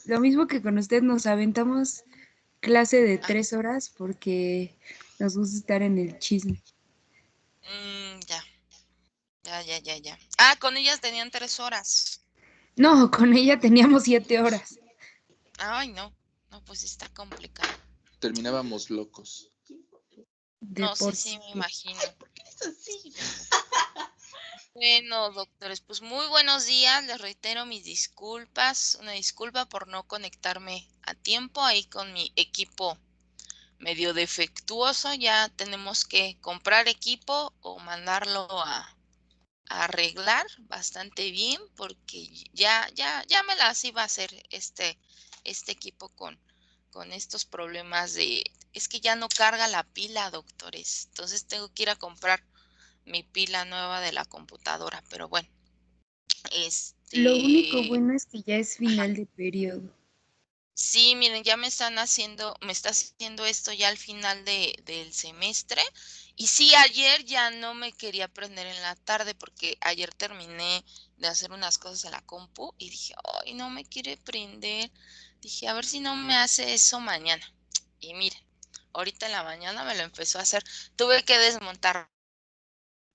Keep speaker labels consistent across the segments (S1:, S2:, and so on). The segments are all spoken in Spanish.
S1: lo mismo que con usted, nos aventamos clase de 3 horas porque nos gusta estar en el chisme.
S2: Ya. Ya. Ah, con ellas tenían 3 horas.
S1: No, con ella teníamos 7 horas.
S2: Ay, no. No, pues está complicado.
S3: Terminábamos locos.
S1: De
S2: No, sí,
S1: por
S2: sí, me
S1: sí.
S2: imagino. Bueno, doctores, pues muy buenos días. Les reitero mis disculpas. Una disculpa por no conectarme a tiempo ahí con mi equipo medio defectuoso. Ya tenemos que comprar equipo o mandarlo a arreglar bastante bien porque ya me las iba a hacer este equipo con estos problemas es que ya no carga la pila, doctores. Entonces tengo que ir a comprar mi pila nueva de la computadora, pero bueno,
S1: Lo único
S2: este,
S1: bueno es que ya es
S2: ajá.
S1: final de periodo.
S2: Sí, miren, ya me está haciendo esto ya al final del semestre. Y sí, ayer ya no me quería prender en la tarde porque ayer terminé de hacer unas cosas en la compu y dije, ay, no me quiere prender. Dije, a ver si no me hace eso mañana. Y miren, ahorita en la mañana me lo empezó a hacer. Tuve que desmontar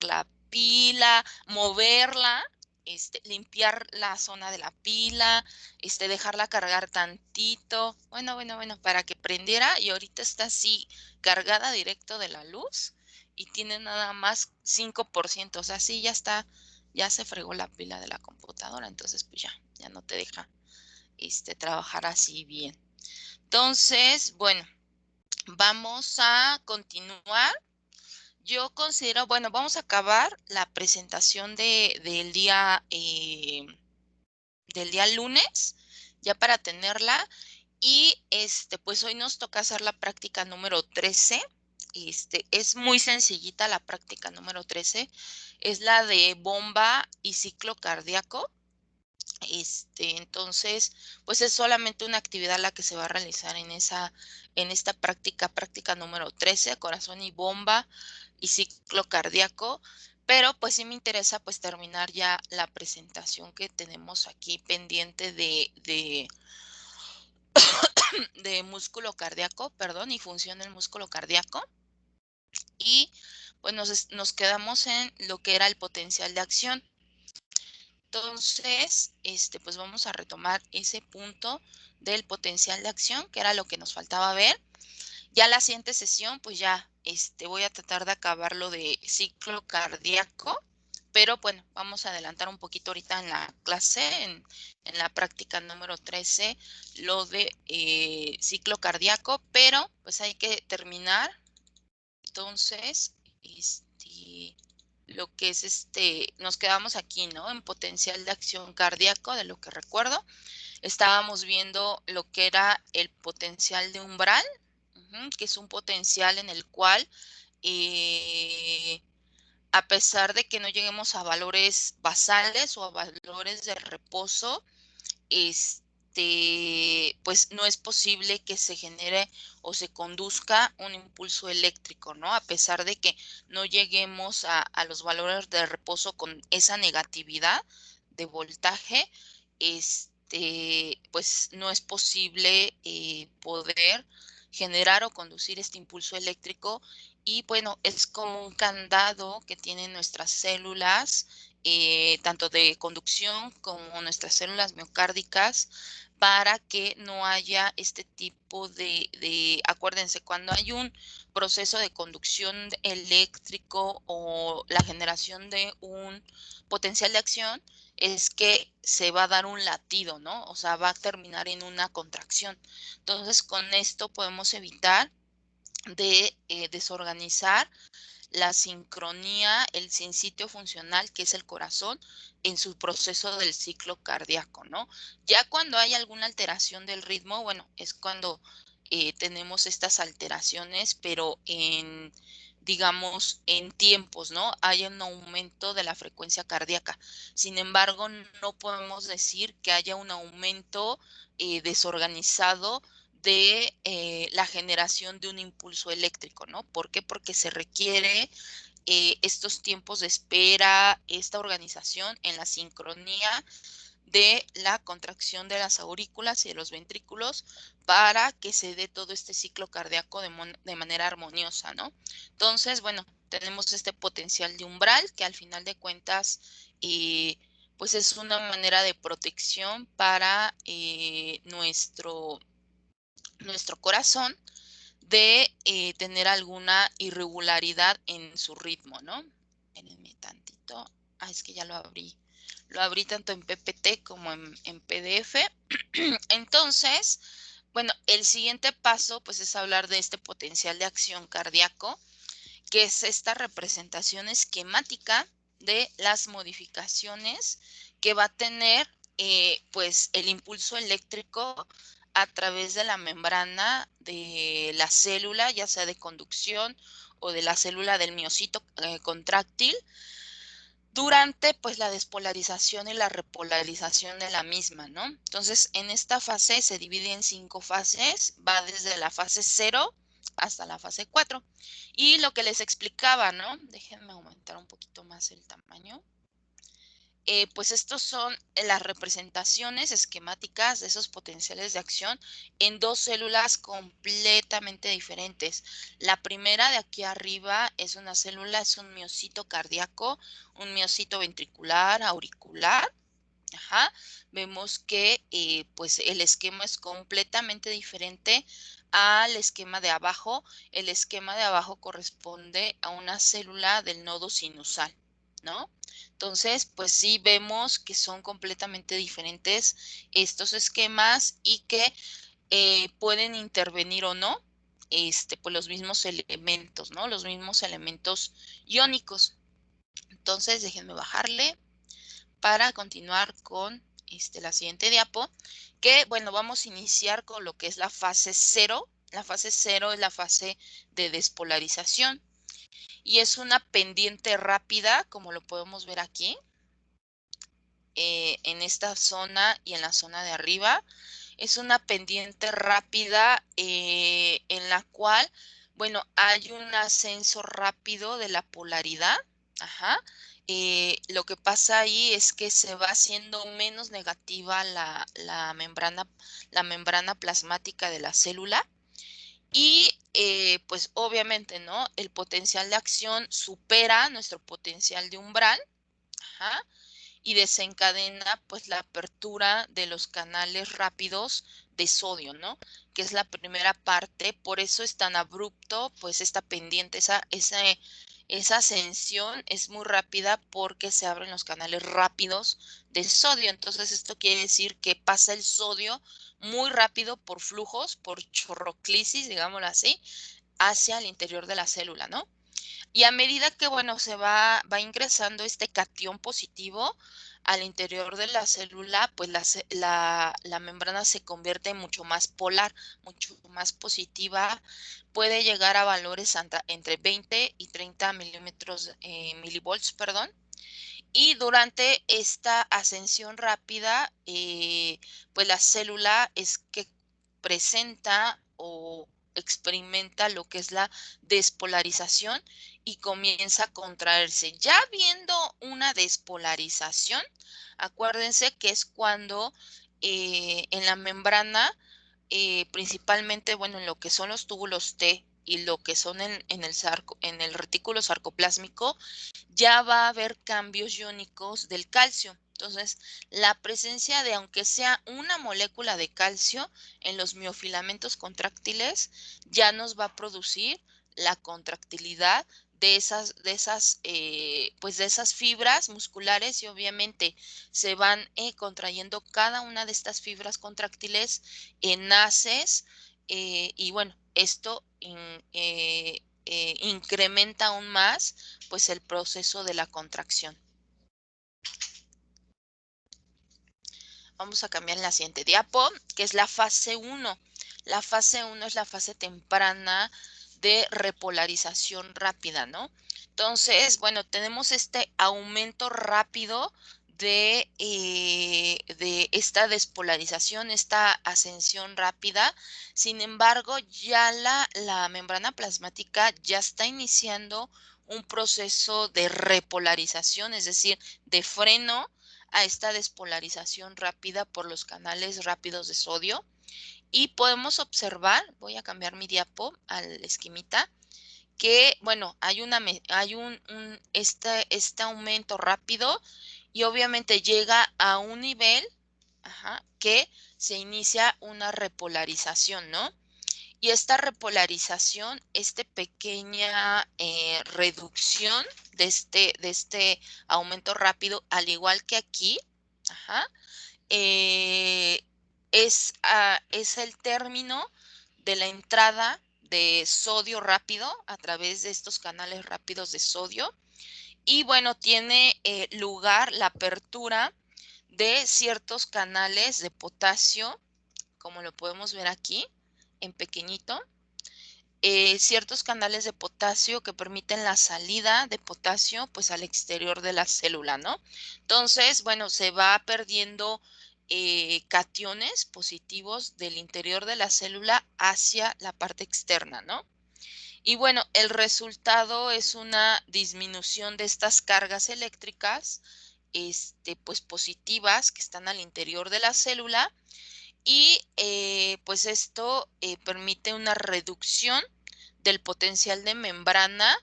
S2: la pila, moverla, limpiar la zona de la pila, dejarla cargar tantito, bueno, para que prendiera y ahorita está así cargada directo de la luz y tiene nada más 5%, o sea, sí, ya está, ya se fregó la pila de la computadora, entonces pues ya no te deja, trabajar así bien. Entonces, bueno, vamos a continuar. Yo considero, bueno, vamos a acabar la presentación del día lunes, ya para tenerla. Y pues hoy nos toca hacer la práctica número 13. Es muy sencillita la práctica número 13. Es la de bomba y ciclo cardíaco. Entonces, pues es solamente una actividad la que se va a realizar en esta práctica número 13, corazón y bomba y ciclo cardíaco, pero pues sí me interesa pues terminar ya la presentación que tenemos aquí pendiente de músculo cardíaco, perdón, y función del músculo cardíaco. Y pues nos quedamos en lo que era el potencial de acción. Entonces, pues vamos a retomar ese punto del potencial de acción, que era lo que nos faltaba ver. Ya la siguiente sesión, pues ya, voy a tratar de acabar lo de ciclo cardíaco, pero bueno, vamos a adelantar un poquito ahorita en la clase, en la práctica número 13, lo de ciclo cardíaco, pero pues hay que terminar. Entonces, lo que es nos quedamos aquí, ¿no? En potencial de acción cardíaco, de lo que recuerdo. Estábamos viendo lo que era el potencial de umbral, que es un potencial en el cual, a pesar de que no lleguemos a valores basales o a valores de reposo, pues no es posible que se genere o se conduzca un impulso eléctrico, ¿no? A pesar de que no lleguemos a los valores de reposo con esa negatividad de voltaje, pues no es posible poder generar o conducir este impulso eléctrico y bueno, es como un candado que tienen nuestras células, tanto de conducción como nuestras células miocárdicas, para que no haya este tipo acuérdense, cuando hay un proceso de conducción eléctrico o la generación de un potencial de acción, es que se va a dar un latido, ¿no? O sea, va a terminar en una contracción. Entonces, con esto podemos evitar de desorganizar la sincronía, el sinsitio funcional, que es el corazón, en su proceso del ciclo cardíaco, ¿no? Ya cuando hay alguna alteración del ritmo, bueno, es cuando tenemos estas alteraciones, pero digamos, en tiempos, ¿no? Hay un aumento de la frecuencia cardíaca. Sin embargo, no podemos decir que haya un aumento desorganizado de la generación de un impulso eléctrico, ¿no? ¿Por qué? Porque se requiere estos tiempos de espera, esta organización en la sincronía de la contracción de las aurículas y de los ventrículos para que se dé todo este ciclo cardíaco de manera armoniosa, ¿no? Entonces, bueno, tenemos este potencial de umbral que al final de cuentas, pues es una manera de protección para nuestro corazón de tener alguna irregularidad en su ritmo, ¿no? Espérenme tantito. Ah, es que ya lo abrí. Lo abrí tanto en PPT como en PDF. Entonces, bueno, el siguiente paso pues es hablar de este potencial de acción cardíaco, que es esta representación esquemática de las modificaciones que va a tener pues el impulso eléctrico a través de la membrana de la célula, ya sea de conducción o de la célula del miocito contráctil, durante pues la despolarización y la repolarización de la misma, ¿no? Entonces, en esta fase se divide en 5 fases, va desde la fase 0 hasta la fase 4. Y lo que les explicaba, ¿no? Déjenme aumentar un poquito más el tamaño. Pues estos son las representaciones esquemáticas de esos potenciales de acción en dos células completamente diferentes. La primera de aquí arriba es una célula, es un miocito cardíaco, un miocito ventricular, auricular. Ajá. Vemos que pues el esquema es completamente diferente al esquema de abajo. El esquema de abajo corresponde a una célula del nodo sinusal, ¿no? Entonces, pues sí vemos que son completamente diferentes estos esquemas y que pueden intervenir o no pues los mismos elementos, ¿no? Los mismos elementos iónicos. Entonces, déjenme bajarle para continuar con la siguiente diapo, que bueno, vamos a iniciar con lo que es la fase 0. La fase 0 es la fase de despolarización y es una pendiente rápida, como lo podemos ver aquí, en esta zona y en la zona de arriba. Es una pendiente rápida en la cual, bueno, hay un ascenso rápido de la polaridad. Ajá. Lo que pasa ahí es que se va haciendo menos negativa la membrana plasmática de la célula y pues obviamente, ¿no? El potencial de acción supera nuestro potencial de umbral. Ajá, y desencadena pues la apertura de los canales rápidos de sodio, ¿no? Que es la primera parte, por eso es tan abrupto, pues esta pendiente, esa ascensión es muy rápida porque se abren los canales rápidos de sodio. Entonces esto quiere decir que pasa el sodio muy rápido por flujos, por chorroclisis, digámoslo así, hacia el interior de la célula, ¿no? Y a medida que, bueno, va ingresando este catión positivo al interior de la célula, pues la membrana se convierte mucho más polar, mucho más positiva. Puede llegar a valores entre 20 y 30 milivolts, perdón. Y durante esta ascensión rápida, pues la célula es que presenta o experimenta lo que es la despolarización y comienza a contraerse. Ya viendo una despolarización, acuérdense que es cuando en la membrana, principalmente, bueno, en lo que son los túbulos T y lo que son en el retículo sarcoplásmico, ya va a haber cambios iónicos del calcio. Entonces, la presencia de, aunque sea una molécula de calcio en los miofilamentos contráctiles, ya nos va a producir la contractilidad pues de esas fibras musculares y obviamente se van contrayendo cada una de estas fibras contráctiles en haces y bueno, esto incrementa aún más pues el proceso de la contracción. Vamos a cambiar en la siguiente diapo, que es la fase 1. La fase 1 es la fase temprana de repolarización rápida, ¿no? Entonces, bueno, tenemos este aumento rápido de esta despolarización, esta ascensión rápida. Sin embargo, ya la membrana plasmática ya está iniciando un proceso de repolarización, es decir, de freno a esta despolarización rápida por los canales rápidos de sodio. Y podemos observar, voy a cambiar mi diapo al esquemita, que, bueno, hay este aumento rápido y obviamente llega a un nivel, que se inicia una repolarización, ¿no? Y esta repolarización, esta pequeña reducción de este aumento rápido, al igual que aquí, es el término de la entrada de sodio rápido a través de estos canales rápidos de sodio. Y bueno, tiene lugar la apertura de ciertos canales de potasio, como lo podemos ver aquí en pequeñito. Ciertos canales de potasio que permiten la salida de potasio pues al exterior de la célula, ¿no? Entonces, bueno, se va perdiendo cationes positivos del interior de la célula hacia la parte externa, ¿no? Y bueno, el resultado es una disminución de estas cargas eléctricas, pues positivas que están al interior de la célula y pues esto permite una reducción del potencial de membrana,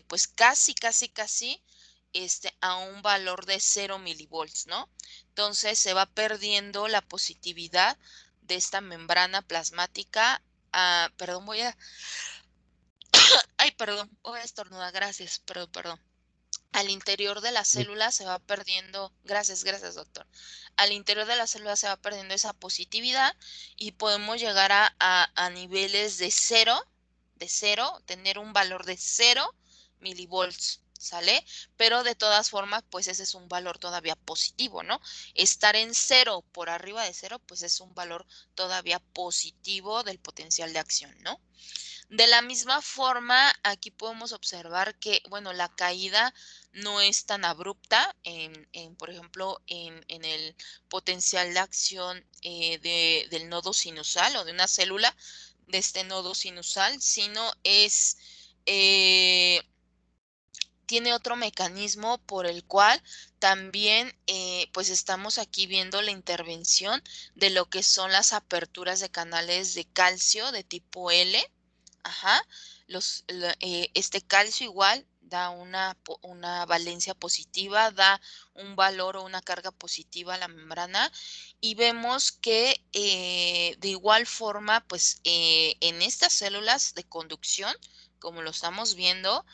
S2: pues casi a un valor de 0 milivolts, ¿no? Entonces se va perdiendo la positividad de esta membrana plasmática. Perdón, voy a estornudar, gracias, perdón. Al interior de la célula se va perdiendo, gracias doctor, al interior de la célula se va perdiendo esa positividad y podemos llegar a niveles de cero, tener un valor de 0 milivolts, ¿sale? Pero de todas formas, pues ese es un valor todavía positivo, ¿no? Estar en 0 por arriba de 0, pues es un valor todavía positivo del potencial de acción, ¿no? De la misma forma, aquí podemos observar que, bueno, la caída no es tan abrupta, por ejemplo, en el potencial de acción del nodo sinusal o de una célula de este nodo sinusal, sino tiene otro mecanismo por el cual también pues estamos aquí viendo la intervención de lo que son las aperturas de canales de calcio de tipo L. Este calcio igual da una valencia positiva, da un valor o una carga positiva a la membrana y vemos que de igual forma, pues en estas células de conducción, como lo estamos viendo,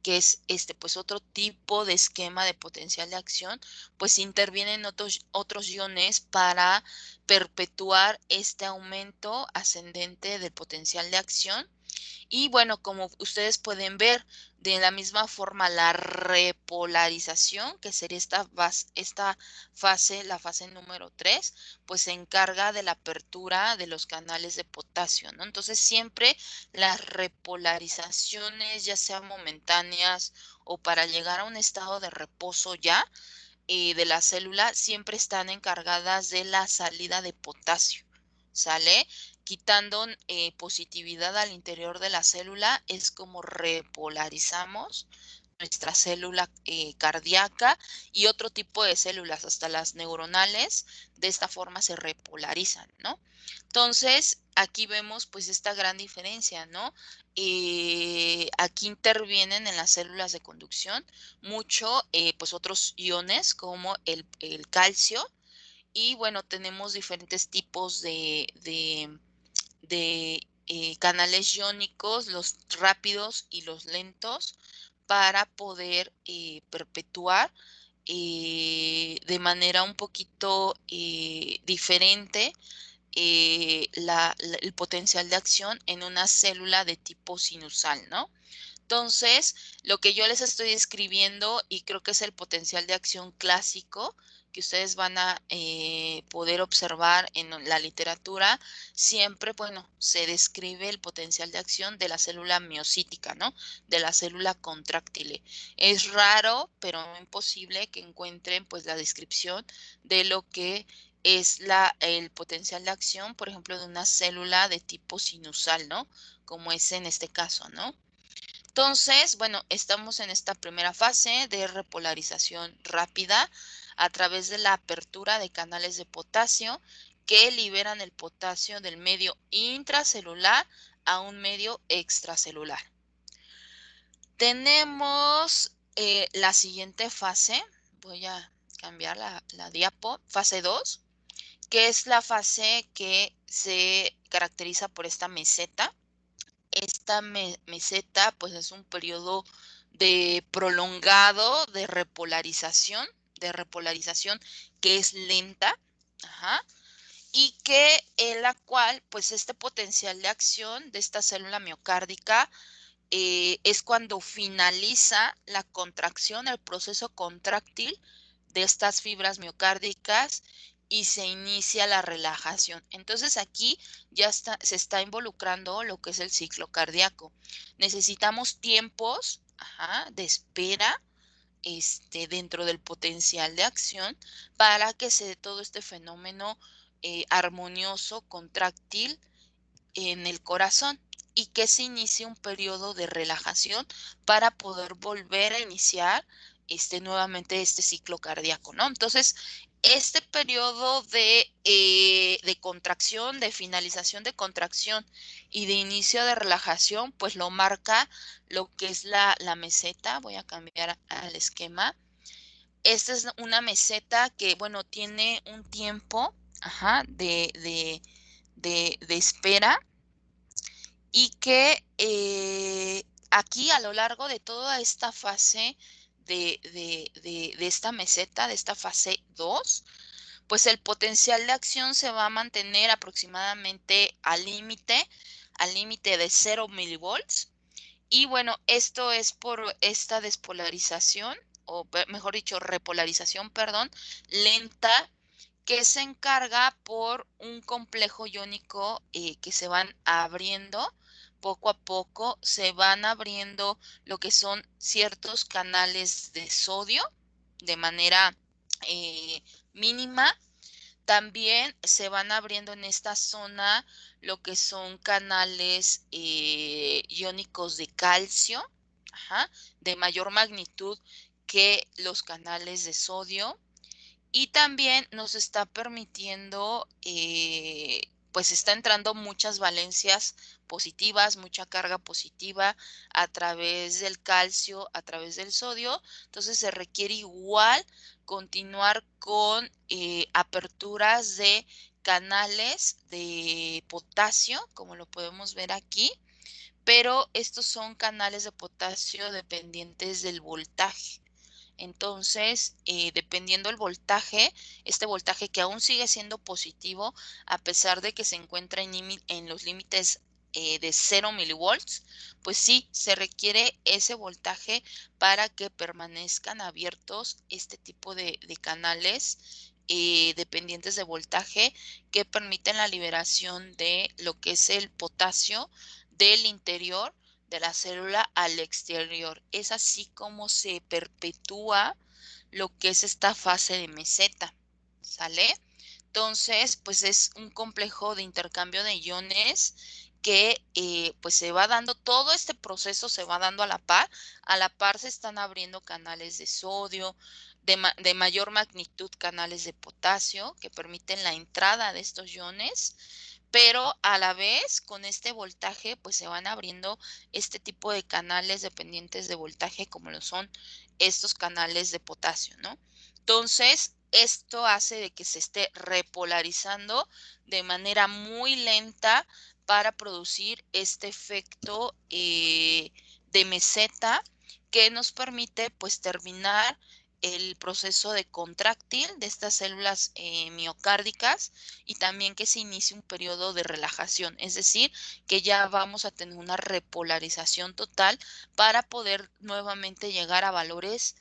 S2: que es pues otro tipo de esquema de potencial de acción, pues intervienen otros iones para perpetuar este aumento ascendente del potencial de acción. Y bueno, como ustedes pueden ver, de la misma forma la repolarización, que sería esta fase, la fase número 3, pues se encarga de la apertura de los canales de potasio, ¿no? Entonces siempre las repolarizaciones, ya sean momentáneas o para llegar a un estado de reposo ya, de la célula, siempre están encargadas de la salida de potasio, ¿sale? Quitando positividad al interior de la célula es como repolarizamos nuestra célula cardíaca y otro tipo de células, hasta las neuronales, de esta forma se repolarizan, ¿no? Entonces, aquí vemos pues esta gran diferencia, ¿no? Aquí intervienen en las células de conducción mucho pues otros iones como el calcio y bueno, tenemos diferentes tipos de canales iónicos, los rápidos y los lentos, para poder perpetuar de manera un poquito diferente el potencial de acción en una célula de tipo sinusal, ¿no? Entonces, lo que yo les estoy describiendo y creo que es el potencial de acción clásico que ustedes van a poder observar en la literatura, siempre, bueno, se describe el potencial de acción de la célula miocítica, ¿no? De la célula contráctile. Es raro, pero no imposible que encuentren pues la descripción de lo que es el potencial de acción, por ejemplo, de una célula de tipo sinusal, ¿no? Como es en este caso, ¿no? Entonces, bueno, estamos en esta primera fase de repolarización rápida. a través de la apertura de canales de potasio que liberan el potasio del medio intracelular a un medio extracelular. Tenemos la siguiente fase. Voy a cambiar la diapo. Fase 2, que es la fase que se caracteriza por esta meseta. Esta meseta pues es un periodo de prolongado de repolarización que es lenta, ajá, y que en la cual pues este potencial de acción de esta célula miocárdica es cuando finaliza la contracción, el proceso contráctil de estas fibras miocárdicas y se inicia la relajación. Entonces aquí ya se está involucrando lo que es el ciclo cardíaco. Necesitamos tiempos de espera dentro del potencial de acción para que se dé todo este fenómeno armonioso, contráctil en el corazón y que se inicie un periodo de relajación para poder volver a iniciar nuevamente este ciclo cardíaco, ¿no? Entonces, este periodo de contracción, de finalización de contracción y de inicio de relajación, pues lo marca lo que es la meseta. Voy a cambiar al esquema. Esta es una meseta que, bueno, tiene un tiempo de espera y que aquí a lo largo de toda esta fase de esta meseta, de esta fase 2, pues el potencial de acción se va a mantener aproximadamente al límite de 0 milivolts. Y bueno, esto es por esta despolarización, o mejor dicho, repolarización, perdón, lenta, que se encarga por un complejo iónico que se van abriendo poco a poco, se van abriendo lo que son ciertos canales de sodio de manera mínima. También se van abriendo en esta zona lo que son canales iónicos de calcio, de mayor magnitud que los canales de sodio. Y también nos está permitiendo, pues está entrando muchas valencias positivas, mucha carga positiva a través del calcio, a través del sodio. Entonces se requiere igual continuar con aperturas de canales de potasio, como lo podemos ver aquí, pero estos son canales de potasio dependientes del voltaje. Entonces, dependiendo del voltaje, este voltaje que aún sigue siendo positivo, a pesar de que se encuentra en los límites de 0 milivolts, pues sí, se requiere ese voltaje para que permanezcan abiertos este tipo de canales dependientes de voltaje que permiten la liberación de lo que es el potasio del interior de la célula al exterior. Es así como se perpetúa lo que es esta fase de meseta, ¿sale? Entonces, pues es un complejo de intercambio de iones que pues se va dando, todo este proceso se va dando a la par se están abriendo canales de sodio, de mayor magnitud canales de potasio que permiten la entrada de estos iones, pero a la vez con este voltaje pues se van abriendo este tipo de canales dependientes de voltaje como lo son estos canales de potasio, ¿no? Entonces, esto hace de que se esté repolarizando de manera muy lenta para producir este efecto de meseta que nos permite pues terminar el proceso de contráctil de estas células miocárdicas y también que se inicie un periodo de relajación, es decir, que ya vamos a tener una repolarización total para poder nuevamente llegar a valores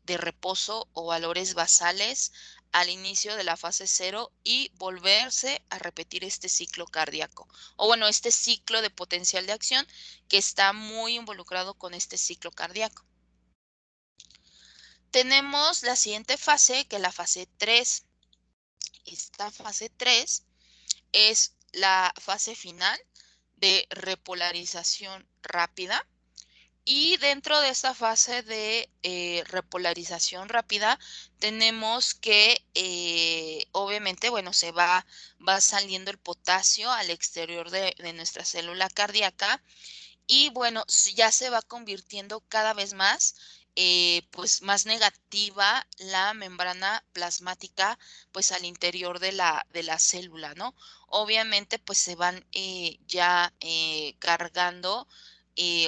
S2: de reposo o valores basales al inicio de la fase 0 y volverse a repetir este ciclo cardíaco. O bueno, este ciclo de potencial de acción que está muy involucrado con este ciclo cardíaco. Tenemos la siguiente fase, que es la fase 3. Esta fase 3 es la fase final de repolarización rápida, Y dentro de esta fase de repolarización rápida, tenemos que, obviamente, bueno, va saliendo el potasio al exterior de nuestra célula cardíaca y bueno, ya se va convirtiendo cada vez más, pues más negativa la membrana plasmática, pues al interior de la célula, ¿no? Obviamente, pues se van ya cargando,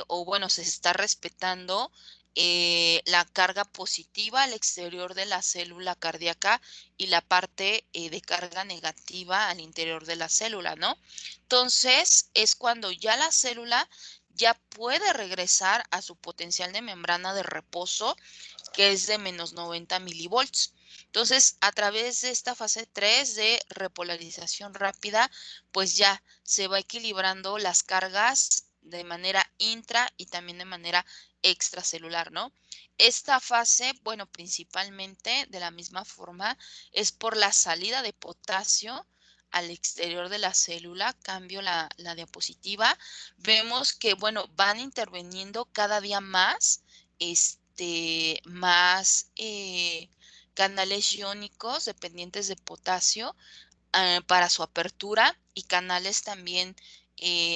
S2: o bueno, se está respetando la carga positiva al exterior de la célula cardíaca y la parte de carga negativa al interior de la célula, ¿no? Entonces, es cuando ya la célula ya puede regresar a su potencial de membrana de reposo, que es de menos 90 milivolts. Entonces, a través de esta fase 3 de repolarización rápida, pues ya se va equilibrando las cargas de manera intra y también de manera extracelular, ¿no? Esta fase, bueno, principalmente de la misma forma, es por la salida de potasio al exterior de la célula. Cambio la diapositiva. Vemos que, bueno, van interviniendo cada día más, más canales iónicos dependientes de potasio para su apertura y canales también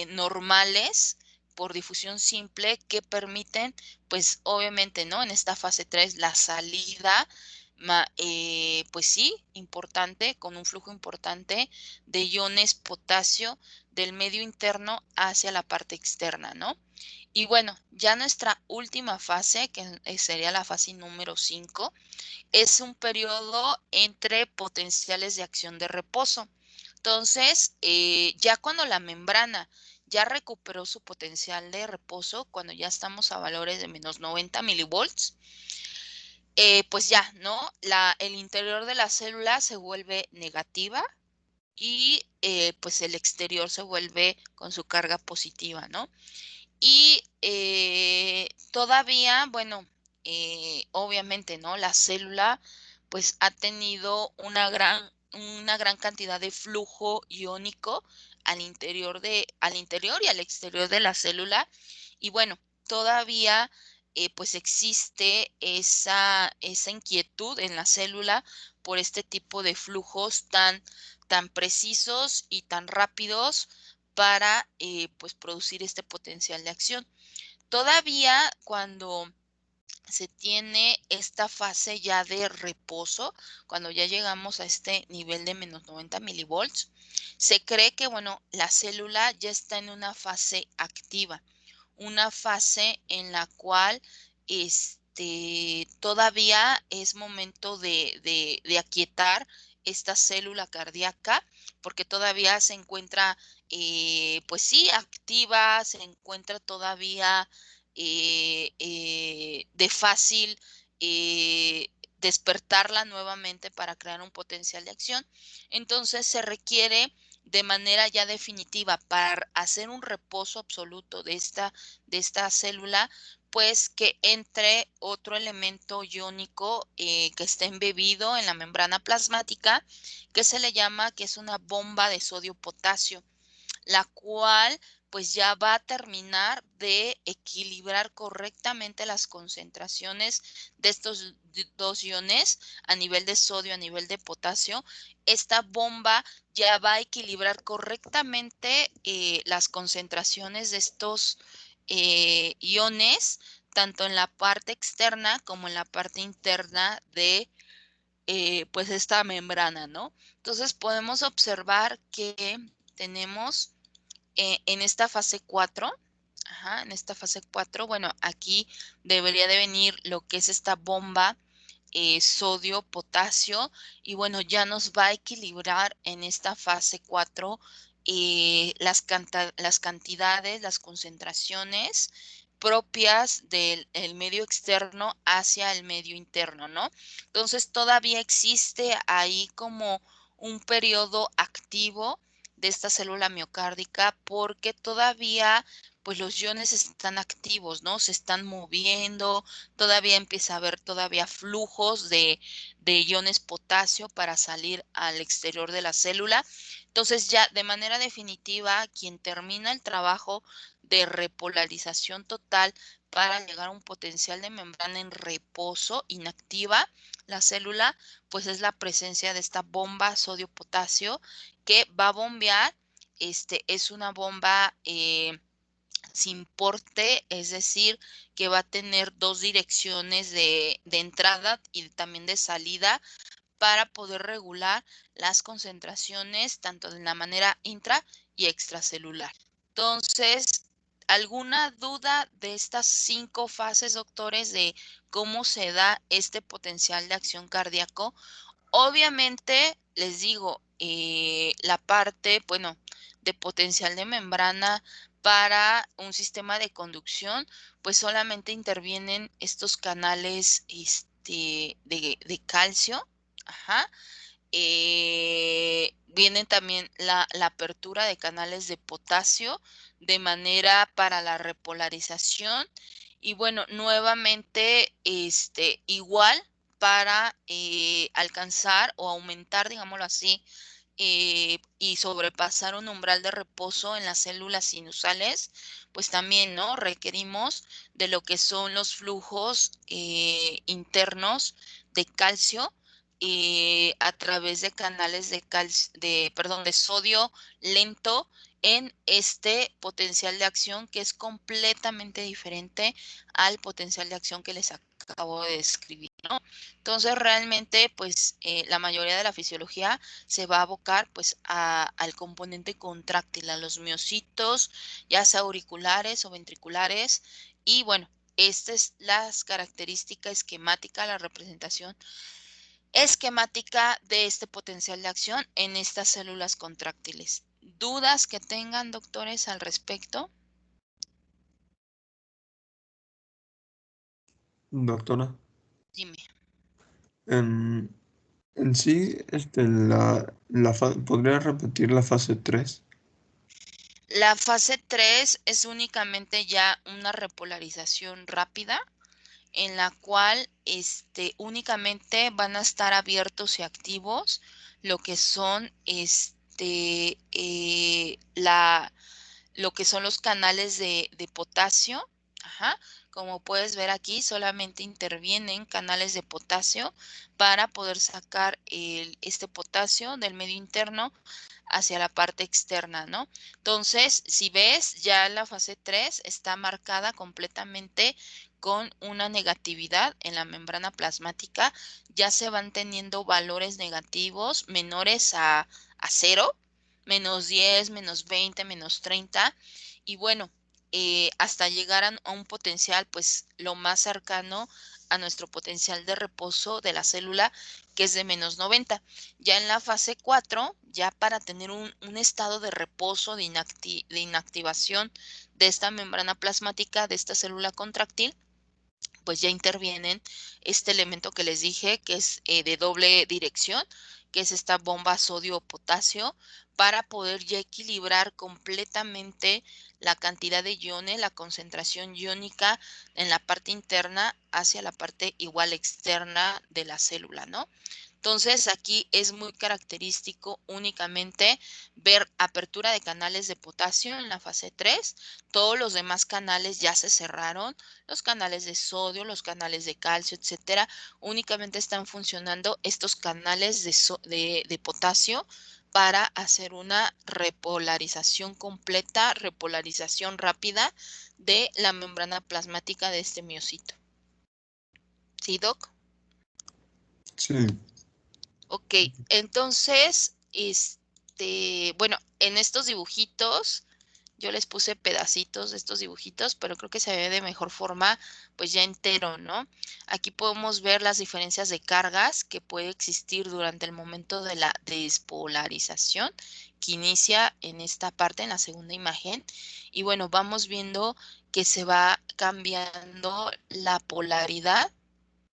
S2: normales por difusión simple que permiten, pues obviamente, ¿no? En esta fase 3 la salida, pues sí, importante, con un flujo importante de iones potasio del medio interno hacia la parte externa, ¿no? Y bueno, ya nuestra última fase, que sería la fase número 5, es un periodo entre potenciales de acción de reposo. Entonces, ya cuando la membrana ya recuperó su potencial de reposo, cuando ya estamos a valores de menos 90 milivolts, pues ya, ¿no? El interior de la célula se vuelve negativa y pues el exterior se vuelve con su carga positiva, ¿no? Y todavía, bueno, obviamente, ¿no? La célula pues ha tenido una gran cantidad de flujo iónico al interior y al exterior de la célula. Y bueno, todavía pues existe esa inquietud en la célula por este tipo de flujos tan precisos y tan rápidos para pues producir este potencial de acción. Todavía cuando se tiene esta fase ya de reposo, cuando ya llegamos a este nivel de menos 90 milivolts, se cree que, bueno, la célula ya está en una fase activa, una fase en la cual todavía es momento de aquietar esta célula cardíaca, porque todavía se encuentra, pues sí, activa, se encuentra todavía de fácil eh, despertarla nuevamente para crear un potencial de acción. Entonces se requiere de manera ya definitiva para hacer un reposo absoluto de esta célula, pues que entre otro elemento iónico que esté embebido en la membrana plasmática, que se le llama que es una bomba de sodio-potasio, la cual pues ya va a terminar de equilibrar correctamente las concentraciones de estos dos iones a nivel de sodio, a nivel de potasio. Esta bomba ya va a equilibrar correctamente las concentraciones de estos iones, tanto en la parte externa como en la parte interna de pues esta membrana, ¿no? Entonces podemos observar que tenemos en esta fase 4, en esta fase 4, bueno, aquí debería de venir lo que es esta bomba sodio, potasio, y bueno, ya nos va a equilibrar en esta fase 4 las cantidades, las concentraciones propias del medio externo hacia el medio interno, ¿no? Entonces todavía existe ahí como un periodo activo de esta célula miocárdica porque todavía pues los iones están activos, ¿no? Se están moviendo, todavía empieza a haber todavía flujos de iones potasio para salir al exterior de la célula. Entonces ya de manera definitiva, quien termina el trabajo de repolarización total para llegar a un potencial de membrana en reposo, inactiva la célula, pues es la presencia de esta bomba sodio-potasio que va a bombear. Es una bomba sin porte, es decir, que va a tener dos direcciones de entrada y también de salida para poder regular las concentraciones tanto de la manera intra y extracelular. Entonces, ¿alguna duda de estas 5 fases, doctores, de cómo se da este potencial de acción cardíaco? Obviamente, les digo, la parte, bueno, de potencial de membrana para un sistema de conducción, pues solamente intervienen estos canales de calcio. Ajá. Viene también la apertura de canales de potasio de manera para la repolarización. Y bueno, nuevamente, igual para alcanzar o aumentar, digámoslo así, y sobrepasar un umbral de reposo en las células sinusales, pues también, ¿no? Requerimos de lo que son los flujos internos de calcio a través de canales de sodio lento en este potencial de acción que es completamente diferente al potencial de acción que les acabo de describir, ¿no? Entonces, realmente, pues, la mayoría de la fisiología se va a abocar, pues, al componente contráctil, a los miocitos, ya sea auriculares o ventriculares. Y bueno, esta es la característica esquemática, la representación esquemática de este potencial de acción en estas células contráctiles. ¿Dudas que tengan, doctores, al respecto?
S4: Doctora,
S2: Dime.
S4: en, en sí, ¿podría repetir la fase 3?
S2: La fase 3 es únicamente ya una repolarización rápida en la cual únicamente van a estar abiertos y activos lo que son lo que son los canales de potasio. Ajá. Como puedes ver aquí, solamente intervienen canales de potasio para poder sacar este potasio del medio interno hacia la parte externa, ¿no? Entonces, si ves, ya la fase 3 está marcada completamente con una negatividad en la membrana plasmática. Ya se van teniendo valores negativos menores a 0, menos 10, menos 20, menos 30. Y bueno, hasta llegar a un potencial, pues lo más cercano a nuestro potencial de reposo de la célula, que es de menos 90. Ya en la fase 4, ya para tener un estado de reposo, de inactivación de esta membrana plasmática, de esta célula contráctil, pues ya intervienen este elemento que les dije, que es de doble dirección, que es esta bomba sodio-potasio, para poder ya equilibrar completamente la cantidad de iones, la concentración iónica en la parte interna hacia la parte igual externa de la célula, ¿no? Entonces, aquí es muy característico únicamente ver apertura de canales de potasio en la fase 3. Todos los demás canales ya se cerraron, los canales de sodio, los canales de calcio, etcétera. Únicamente están funcionando estos canales de potasio para hacer una repolarización completa, repolarización rápida de la membrana plasmática de este miocito. ¿Sí, Doc?
S4: Sí.
S2: Ok, entonces, bueno, en estos dibujitos, yo les puse pedacitos de estos dibujitos, pero creo que se ve de mejor forma, pues ya entero, ¿no? Aquí podemos ver las diferencias de cargas que puede existir durante el momento de la despolarización, que inicia en esta parte, en la segunda imagen. Y bueno, vamos viendo que se va cambiando la polaridad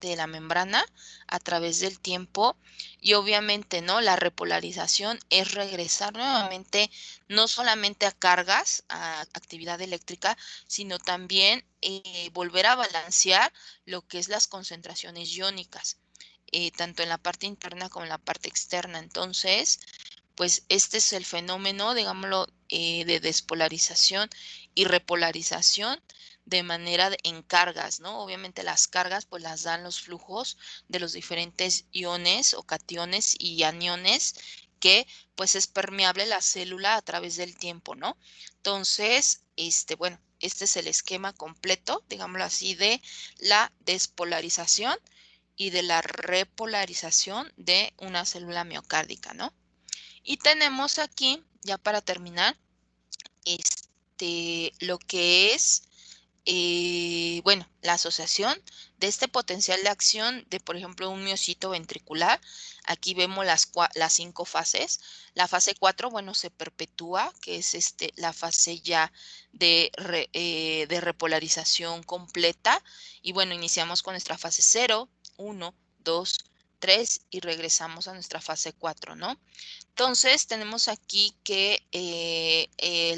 S2: de la membrana a través del tiempo y obviamente, ¿no? La repolarización es regresar nuevamente no solamente a cargas, a actividad eléctrica, sino también volver a balancear lo que es las concentraciones iónicas, tanto en la parte interna como en la parte externa. Entonces, pues este es el fenómeno, digámoslo, de despolarización y repolarización de manera en cargas, ¿no? Obviamente las cargas pues las dan los flujos de los diferentes iones o cationes y aniones que pues es permeable la célula a través del tiempo, ¿no? Entonces, bueno, este es el esquema completo, digámoslo así, de la despolarización y de la repolarización de una célula miocárdica, ¿no? Y tenemos aquí, ya para terminar, lo que es, bueno, la asociación de este potencial de acción de, por ejemplo, un miocito ventricular. Aquí vemos las 5 fases. La fase 4, bueno, se perpetúa, que es la fase ya de repolarización completa. Y bueno, iniciamos con nuestra fase 0, 1, 2, 3 y regresamos a nuestra fase 4, ¿no? Entonces, tenemos aquí que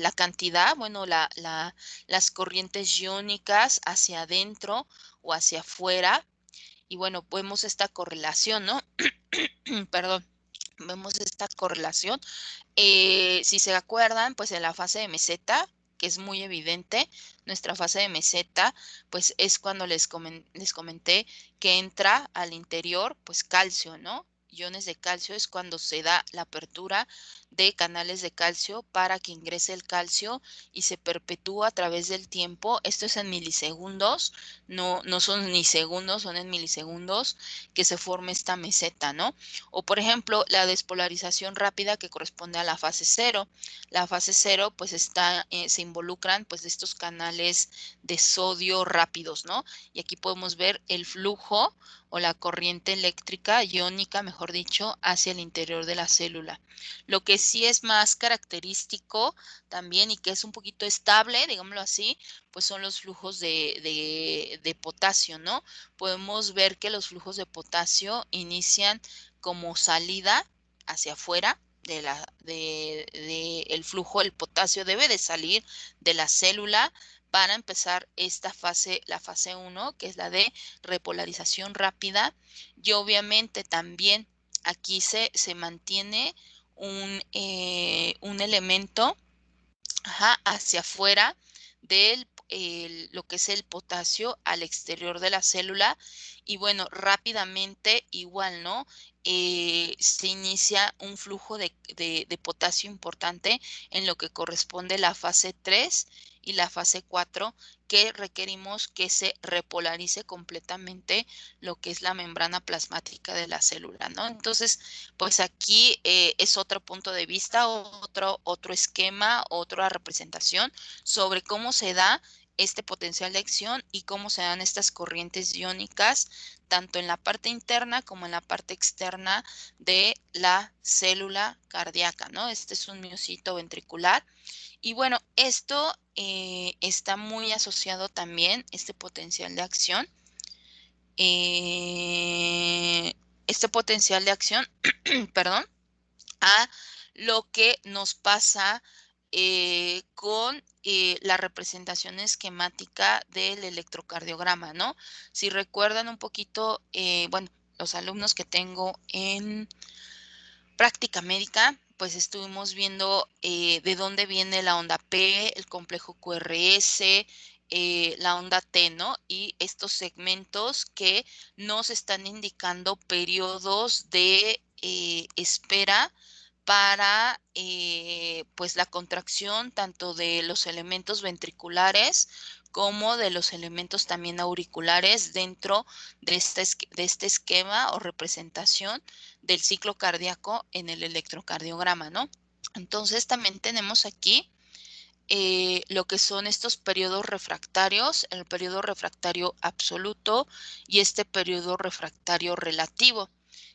S2: la cantidad, bueno, las corrientes iónicas hacia adentro o hacia afuera. Y bueno, vemos esta correlación, ¿no? Perdón, vemos esta correlación. Si se acuerdan, pues en la fase de meseta, que es muy evidente, nuestra fase de meseta, pues es cuando les comenté que entra al interior, pues calcio, ¿no? Iones de calcio es cuando se da la apertura de canales de calcio para que ingrese el calcio y se perpetúa a través del tiempo. Esto es en milisegundos, no son ni segundos, son en milisegundos que se forma esta meseta, ¿no? O por ejemplo, la despolarización rápida que corresponde a la fase 0. La fase 0 pues se involucran pues estos canales de sodio rápidos, ¿no? Y aquí podemos ver el flujo o la corriente eléctrica iónica, mejor dicho, hacia el interior de la célula. Lo que sí es más característico también y que es un poquito estable, digámoslo así, pues son los flujos de potasio, ¿no? Podemos ver que los flujos de potasio inician como salida hacia afuera el flujo, el potasio debe de salir de la célula para empezar esta fase, la fase 1, que es la de repolarización rápida. Y obviamente también aquí se mantiene un elemento hacia afuera de lo que es el potasio al exterior de la célula. Y bueno, rápidamente igual, ¿no? Se inicia un flujo de potasio importante en lo que corresponde la fase 3 y la fase 4, que requerimos que se repolarice completamente lo que es la membrana plasmática de la célula, ¿no? Entonces, pues aquí es otro punto de vista, otro esquema, otra representación sobre cómo se da este potencial de acción y cómo se dan estas corrientes iónicas, tanto en la parte interna como en la parte externa de la célula cardíaca, ¿no? Este es un miocito ventricular. Y bueno, esto está muy asociado también, este potencial de acción, perdón, a lo que nos pasa con la representación esquemática del electrocardiograma, ¿no? Si recuerdan un poquito, bueno, los alumnos que tengo en práctica médica, pues estuvimos viendo de dónde viene la onda P, el complejo QRS, la onda T, ¿no? Y estos segmentos que nos están indicando periodos de espera para pues la contracción tanto de los elementos ventriculares como de los elementos también auriculares dentro de este esquema o representación del ciclo cardíaco en el electrocardiograma, ¿no? Entonces también tenemos aquí lo que son estos periodos refractarios, el periodo refractario absoluto y este periodo refractario relativo,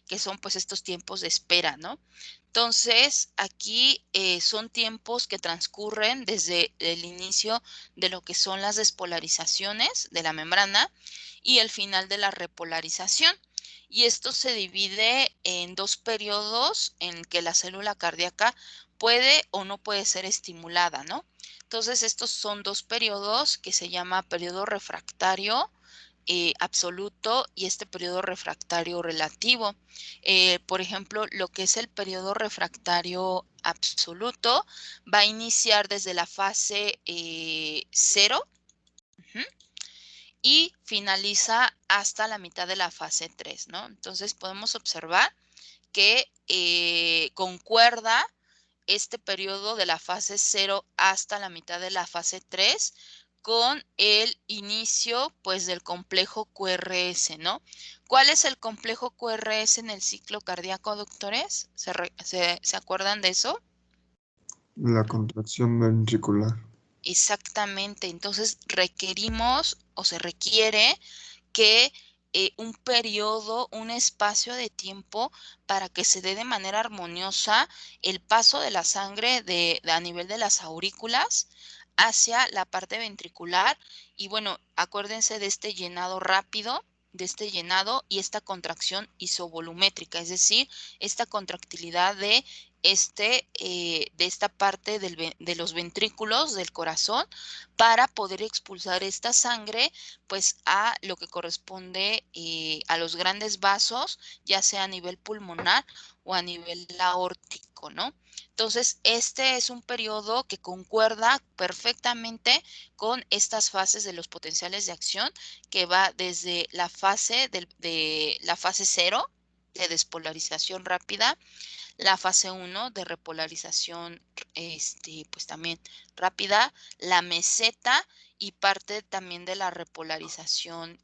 S2: que son pues estos tiempos de espera, ¿no? Entonces, aquí son tiempos que transcurren desde el inicio de lo que son las despolarizaciones de la membrana y el final de la repolarización. Y esto se divide en 2 periodos en que la célula cardíaca puede o no puede ser estimulada, ¿no? Entonces, estos son 2 periodos que se llama periodo refractario absoluto y este periodo refractario relativo. Por ejemplo, lo que es el periodo refractario absoluto va a iniciar desde la fase 0 Ujú. Y finaliza hasta la mitad de la fase 3, ¿no? Entonces podemos observar que concuerda este periodo de la fase 0 hasta la mitad de la fase 3 con el inicio, pues, del complejo QRS, ¿no? ¿Cuál es el complejo QRS en el ciclo cardíaco, doctores? ¿Se acuerdan de eso?
S4: La contracción ventricular.
S2: Exactamente. Entonces requerimos o se requiere que un periodo, un espacio de tiempo para que se dé de manera armoniosa el paso de la sangre a nivel de las aurículas hacia la parte ventricular. Y bueno, acuérdense de este llenado rápido, de este llenado y esta contracción isovolumétrica, es decir, esta contractilidad de esta parte de los ventrículos del corazón para poder expulsar esta sangre pues a lo que corresponde a los grandes vasos, ya sea a nivel pulmonar o a nivel aórtico, ¿no? Entonces, este es un periodo que concuerda perfectamente con estas fases de los potenciales de acción, que va desde la fase de la fase 0, de despolarización rápida, la fase 1 de repolarización, pues también rápida, la meseta y parte también de la repolarización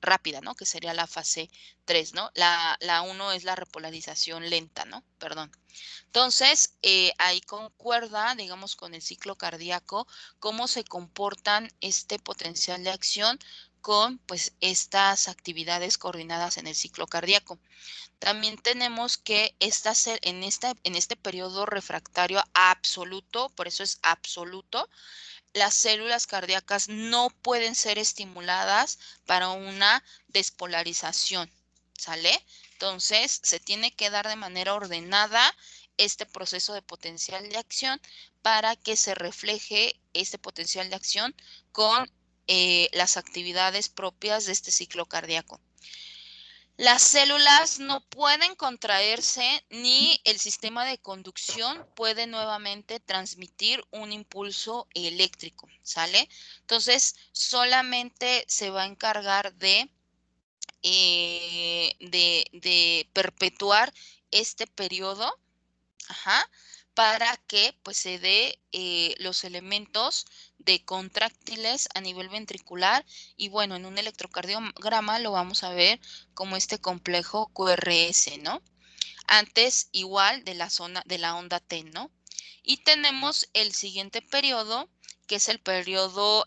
S2: rápida, ¿no? Que sería la fase 3, ¿no? La 1 es la repolarización lenta, ¿no? Perdón. Entonces, ahí concuerda, digamos, con el ciclo cardíaco, cómo se comportan este potencial de acción con, pues, estas actividades coordinadas en el ciclo cardíaco. También tenemos que en este periodo refractario absoluto, por eso es absoluto, las células cardíacas no pueden ser estimuladas para una despolarización, ¿sale? Entonces, se tiene que dar de manera ordenada este proceso de potencial de acción para que se refleje este potencial de acción con las actividades propias de este ciclo cardíaco. Las células no pueden contraerse ni el sistema de conducción puede nuevamente transmitir un impulso eléctrico, ¿sale? Entonces, solamente se va a encargar de perpetuar este periodo, ajá, para que pues se dé los elementos de contráctiles a nivel ventricular y bueno, en un electrocardiograma lo vamos a ver como este complejo QRS, ¿no? Antes igual de la zona de la onda T, ¿no? Y tenemos el siguiente periodo, que es el periodo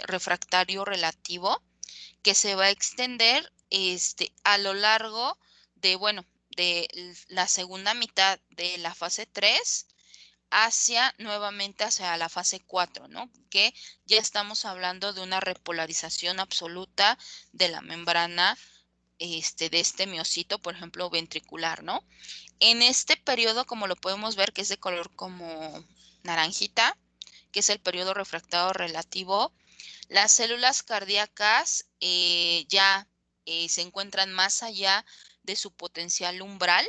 S2: refractario relativo, que se va a extender a lo largo de, bueno, de la segunda mitad de la fase 3 nuevamente hacia la fase 4, ¿no? Que ya estamos hablando de una repolarización absoluta de la membrana de este miocito, por ejemplo, ventricular, ¿no? En este periodo, como lo podemos ver, que es de color como naranjita, que es el periodo refractario relativo, las células cardíacas ya se encuentran más allá de su potencial umbral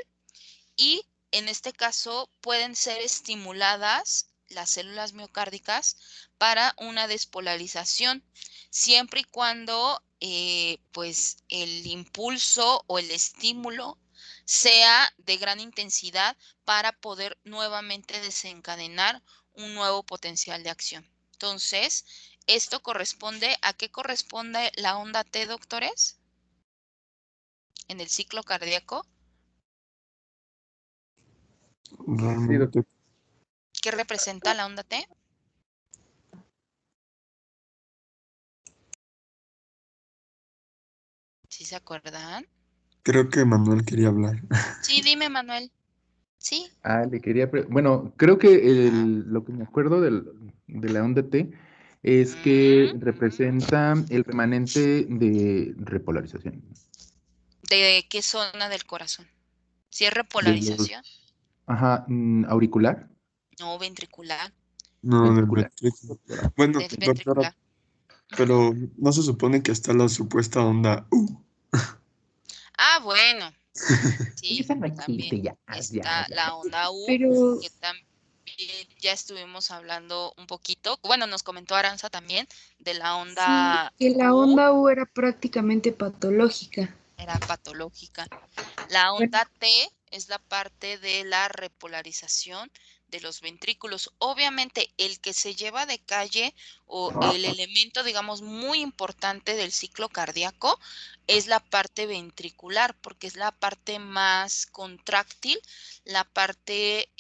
S2: y en este caso pueden ser estimuladas las células miocárdicas para una despolarización, siempre y cuando pues el impulso o el estímulo sea de gran intensidad para poder nuevamente desencadenar un nuevo potencial de acción. Entonces, ¿esto corresponde a qué corresponde la onda T, doctores? En el ciclo cardíaco.
S4: Realmente,
S2: ¿Qué representa la onda T? ¿Sí se acuerdan?
S4: creo que Manuel quería hablar.
S2: Sí, dime, Manuel. Sí.
S3: Le quería... Bueno, creo que
S2: Ajá.
S3: lo que me acuerdo de la onda T es que representa el remanente de repolarización.
S2: ¿De qué zona del corazón? Si es
S3: De los,
S2: repolarización,
S3: auricular,
S2: no ventricular,
S4: No, del
S3: ventricular.
S4: ventrículo. Bueno,
S2: es
S4: doctora,
S2: ventricular.
S4: pero ¿no se supone que está la supuesta onda?
S2: Ah, bueno,
S3: Oye,
S2: sí,
S3: esa no
S2: también
S3: existe ya, ya,
S2: está
S3: ya.
S2: la onda U,
S1: Pero
S2: que también ya estuvimos hablando un poquito. Bueno, nos comentó Aranza también de la
S1: Sí,
S2: onda
S1: que la
S2: U,
S1: onda U era prácticamente patológica.
S2: era patológica. La
S1: Bueno,
S2: onda T es la parte de la repolarización de los ventrículos. Obviamente, el que se lleva de calle o el elemento, digamos, muy importante del ciclo cardíaco es la parte ventricular, porque es la parte más contráctil, la parte,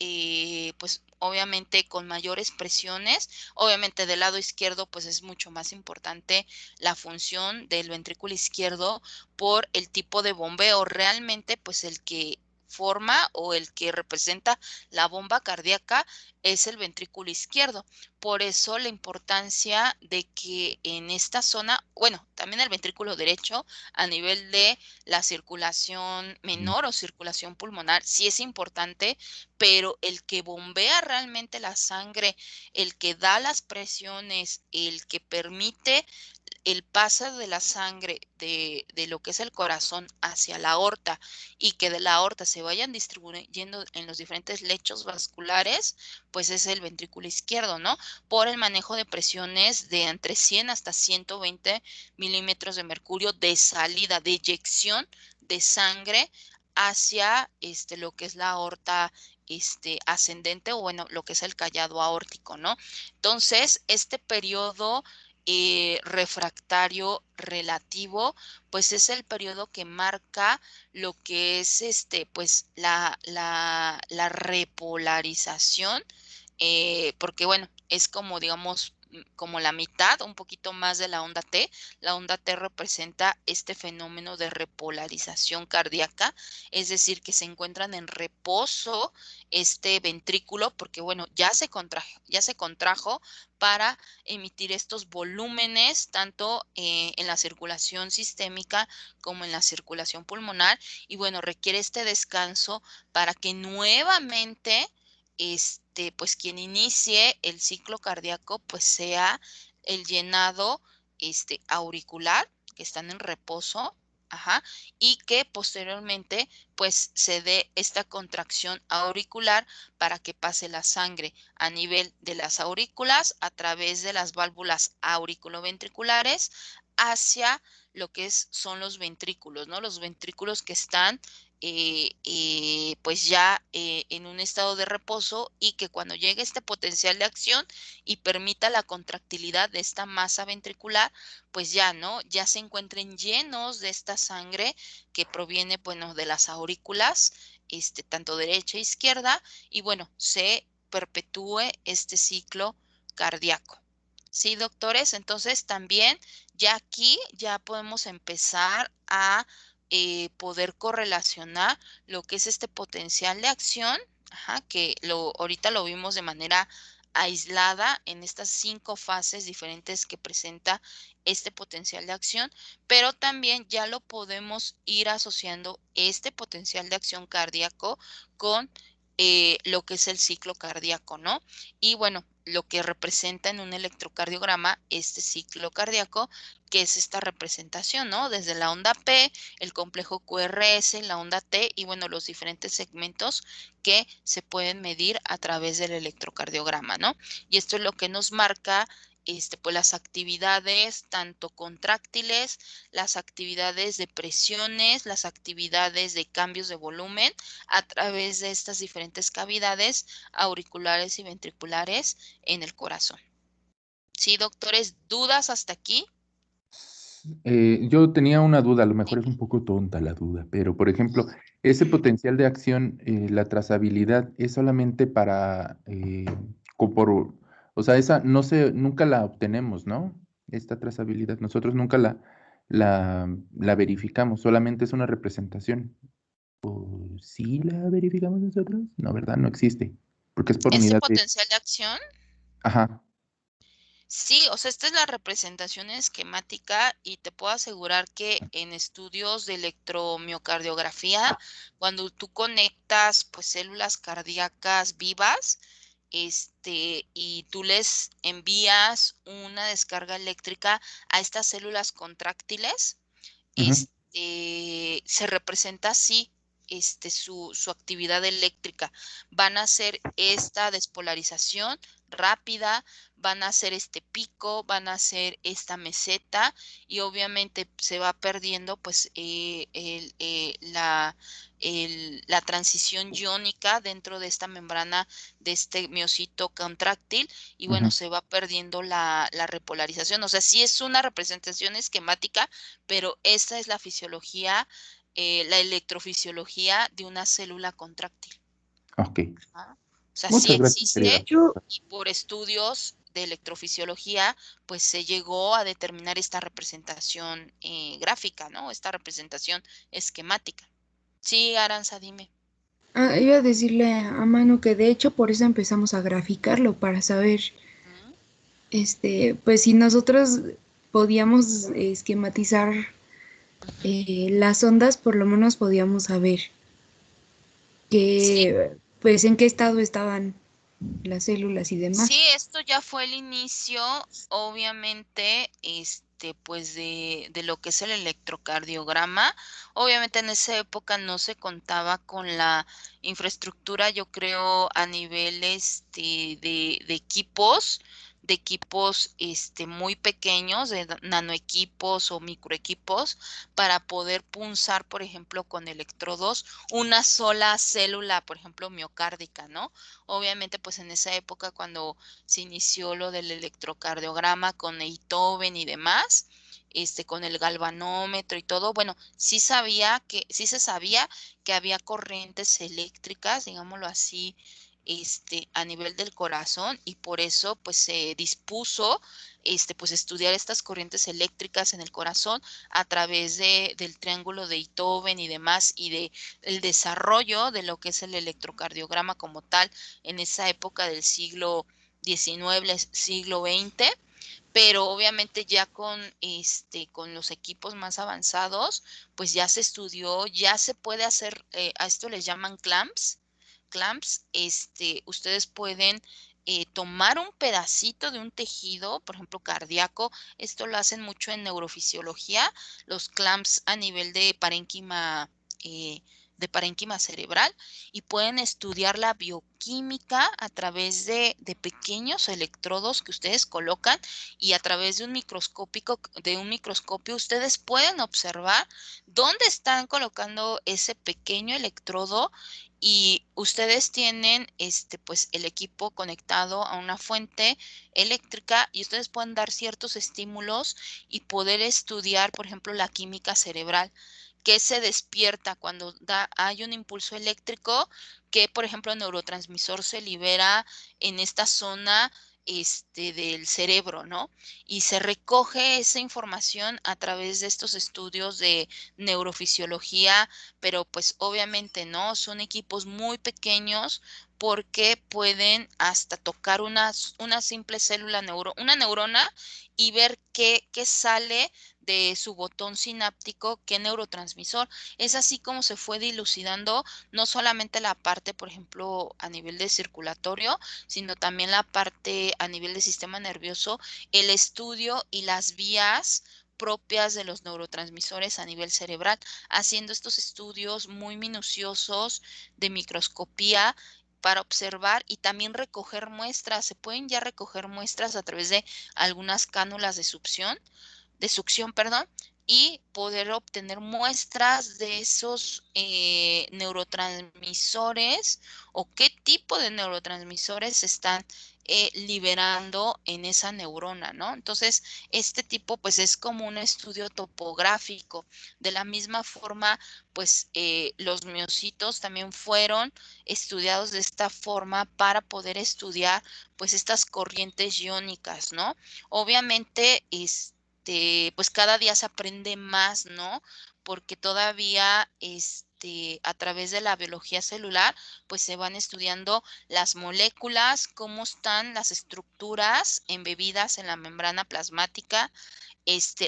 S2: pues, obviamente con mayores presiones. Obviamente del lado izquierdo, pues es mucho más importante la función del ventrículo izquierdo por el tipo de bombeo. Realmente, pues el que forma o el que representa la bomba cardíaca es el ventrículo izquierdo. Por eso la importancia de que en esta zona, bueno, también el ventrículo derecho a nivel de la circulación menor o circulación pulmonar, sí es importante, pero el que bombea realmente la sangre, el que da las presiones, el que permite el paso de la sangre de lo que es el corazón hacia la aorta y que de la aorta se vayan distribuyendo en los diferentes lechos vasculares, pues es el ventrículo izquierdo, ¿no? Por el manejo de presiones de entre 100 hasta 120 milímetros de mercurio de salida, de eyección de sangre hacia lo que es la aorta ascendente o bueno, lo que es el callado aórtico, ¿no? Entonces, este periodo refractario relativo, pues es el periodo que marca lo que es pues la repolarización, porque bueno, es como digamos como la mitad, un poquito más de la onda T. La onda T representa este fenómeno de repolarización cardíaca, es decir, que se encuentran en reposo este ventrículo, porque bueno, ya se contrajo para emitir estos volúmenes tanto en la circulación sistémica como en la circulación pulmonar y bueno, requiere este descanso para que nuevamente pues quien inicie el ciclo cardíaco pues sea el llenado auricular, que están en reposo, ajá, y que posteriormente pues se dé esta contracción auricular para que pase la sangre a nivel de las aurículas a través de las válvulas auriculoventriculares hacia lo que son los ventrículos, ¿no? Los ventrículos que están pues ya en un estado de reposo y que cuando llegue este potencial de acción y permita la contractilidad de esta masa ventricular, pues ya, ¿no? Ya se encuentren llenos de esta sangre que proviene, bueno, de las aurículas, tanto derecha e izquierda, y bueno, se perpetúe este ciclo cardíaco. Sí, doctores, entonces también ya aquí ya podemos empezar a poder correlacionar lo que es este potencial de acción, ajá, que ahorita lo vimos de manera aislada en estas 5 fases diferentes que presenta este potencial de acción, pero también ya lo podemos ir asociando este potencial de acción cardíaco con lo que es el ciclo cardíaco, ¿no? Y bueno, lo que representa en un electrocardiograma este ciclo cardíaco, que es esta representación, ¿no? Desde la onda P, el complejo QRS, la onda T y bueno, los diferentes segmentos que se pueden medir a través del electrocardiograma, ¿no? Y esto es lo que nos marca pues las actividades tanto contráctiles, las actividades de presiones, las actividades de cambios de volumen a través de estas diferentes cavidades auriculares y ventriculares en el corazón. Sí, doctores, ¿dudas hasta aquí?
S3: Yo tenía una duda, a lo mejor es un poco tonta la duda, pero por ejemplo, ese potencial de acción, la trazabilidad, es solamente para, o sea, esa no se, nunca la obtenemos, ¿no? Esta trazabilidad, nosotros nunca la verificamos, solamente es una representación. ¿O sí la verificamos nosotros? No, ¿verdad? No existe, porque es por
S2: ¿Este
S3: unidad de...
S2: potencial de acción?
S3: Ajá.
S2: Sí, o sea, esta es la representación esquemática y te puedo asegurar que en estudios de electromiocardiografía, cuando tú conectas pues células cardíacas vivas, y tú les envías una descarga eléctrica a estas células contráctiles,
S3: Ujú.
S2: se representa así su actividad eléctrica. Van a hacer esta despolarización rápida, van a hacer este pico, van a hacer esta meseta y obviamente se va perdiendo pues la transición iónica dentro de esta membrana de este miocito contráctil y bueno, se va perdiendo la repolarización. O sea, sí es una representación esquemática, pero esta es la fisiología, la electrofisiología de una célula contráctil.
S3: Ok.
S2: ¿Ah? O sea, sí
S3: Muchas gracias,
S2: existe
S3: querida.
S2: y por estudios de electrofisiología, pues se llegó a determinar esta representación gráfica, ¿no? Esta representación esquemática. Sí, Aranza, dime.
S1: Iba a decirle a Manu que de hecho por eso empezamos a graficarlo, para saber,
S2: ¿Mm?
S1: pues si nosotros podíamos esquematizar las ondas, por lo menos podíamos saber
S2: Sí,
S1: que, pues en qué estado estaban las células y demás.
S2: sí, esto ya fue el inicio, obviamente, pues de lo que es el electrocardiograma. Obviamente en esa época no se contaba con la infraestructura, yo creo, a nivel de equipos muy pequeños, de nanoequipos o microequipos, para poder punzar, por ejemplo, con electrodos, una sola célula, por ejemplo, miocárdica, ¿no? Obviamente, pues en esa época cuando se inició lo del electrocardiograma con Einthoven y demás, con el galvanómetro y todo, bueno, sí se sabía que había corrientes eléctricas, digámoslo así, a nivel del corazón y por eso pues se dispuso pues estudiar estas corrientes eléctricas en el corazón a través del triángulo de Einthoven y demás y de el desarrollo de lo que es el electrocardiograma como tal en esa época del siglo XIX, siglo XX, pero obviamente ya con los equipos más avanzados, pues ya se estudió, ya se puede hacer, a esto les llaman clamps, ustedes pueden tomar un pedacito de un tejido, por ejemplo, cardíaco, esto lo hacen mucho en neurofisiología, los clamps a nivel de parénquima cerebral y pueden estudiar la bioquímica a través de pequeños electrodos que ustedes colocan y a través de un microscopio ustedes pueden observar dónde están colocando ese pequeño electrodo y ustedes tienen pues el equipo conectado a una fuente eléctrica y ustedes pueden dar ciertos estímulos y poder estudiar, por ejemplo, la química cerebral que se despierta cuando hay un impulso eléctrico, que por ejemplo el neurotransmisor se libera en esta zona del cerebro, ¿no? Y se recoge esa información a través de estos estudios de neurofisiología, pero pues obviamente no, son equipos muy pequeños porque pueden hasta tocar una simple célula, una neurona y ver qué sale de su botón sináptico, qué neurotransmisor. Es así como se fue dilucidando no solamente la parte, por ejemplo, a nivel de circulatorio, sino también la parte a nivel de sistema nervioso, el estudio y las vías propias de los neurotransmisores a nivel cerebral, haciendo estos estudios muy minuciosos de microscopía para observar y también recoger muestras. Se pueden ya recoger muestras a través de algunas cánulas de succión, perdón, y poder obtener muestras de esos neurotransmisores o qué tipo de neurotransmisores se están liberando en esa neurona, ¿no? Entonces, este tipo pues es como un estudio topográfico. De la misma forma, pues los miocitos también fueron estudiados de esta forma para poder estudiar pues estas corrientes iónicas, ¿no? Obviamente, pues cada día se aprende más, ¿no? Porque todavía, a través de la biología celular, pues se van estudiando las moléculas, cómo están las estructuras embebidas en la membrana plasmática,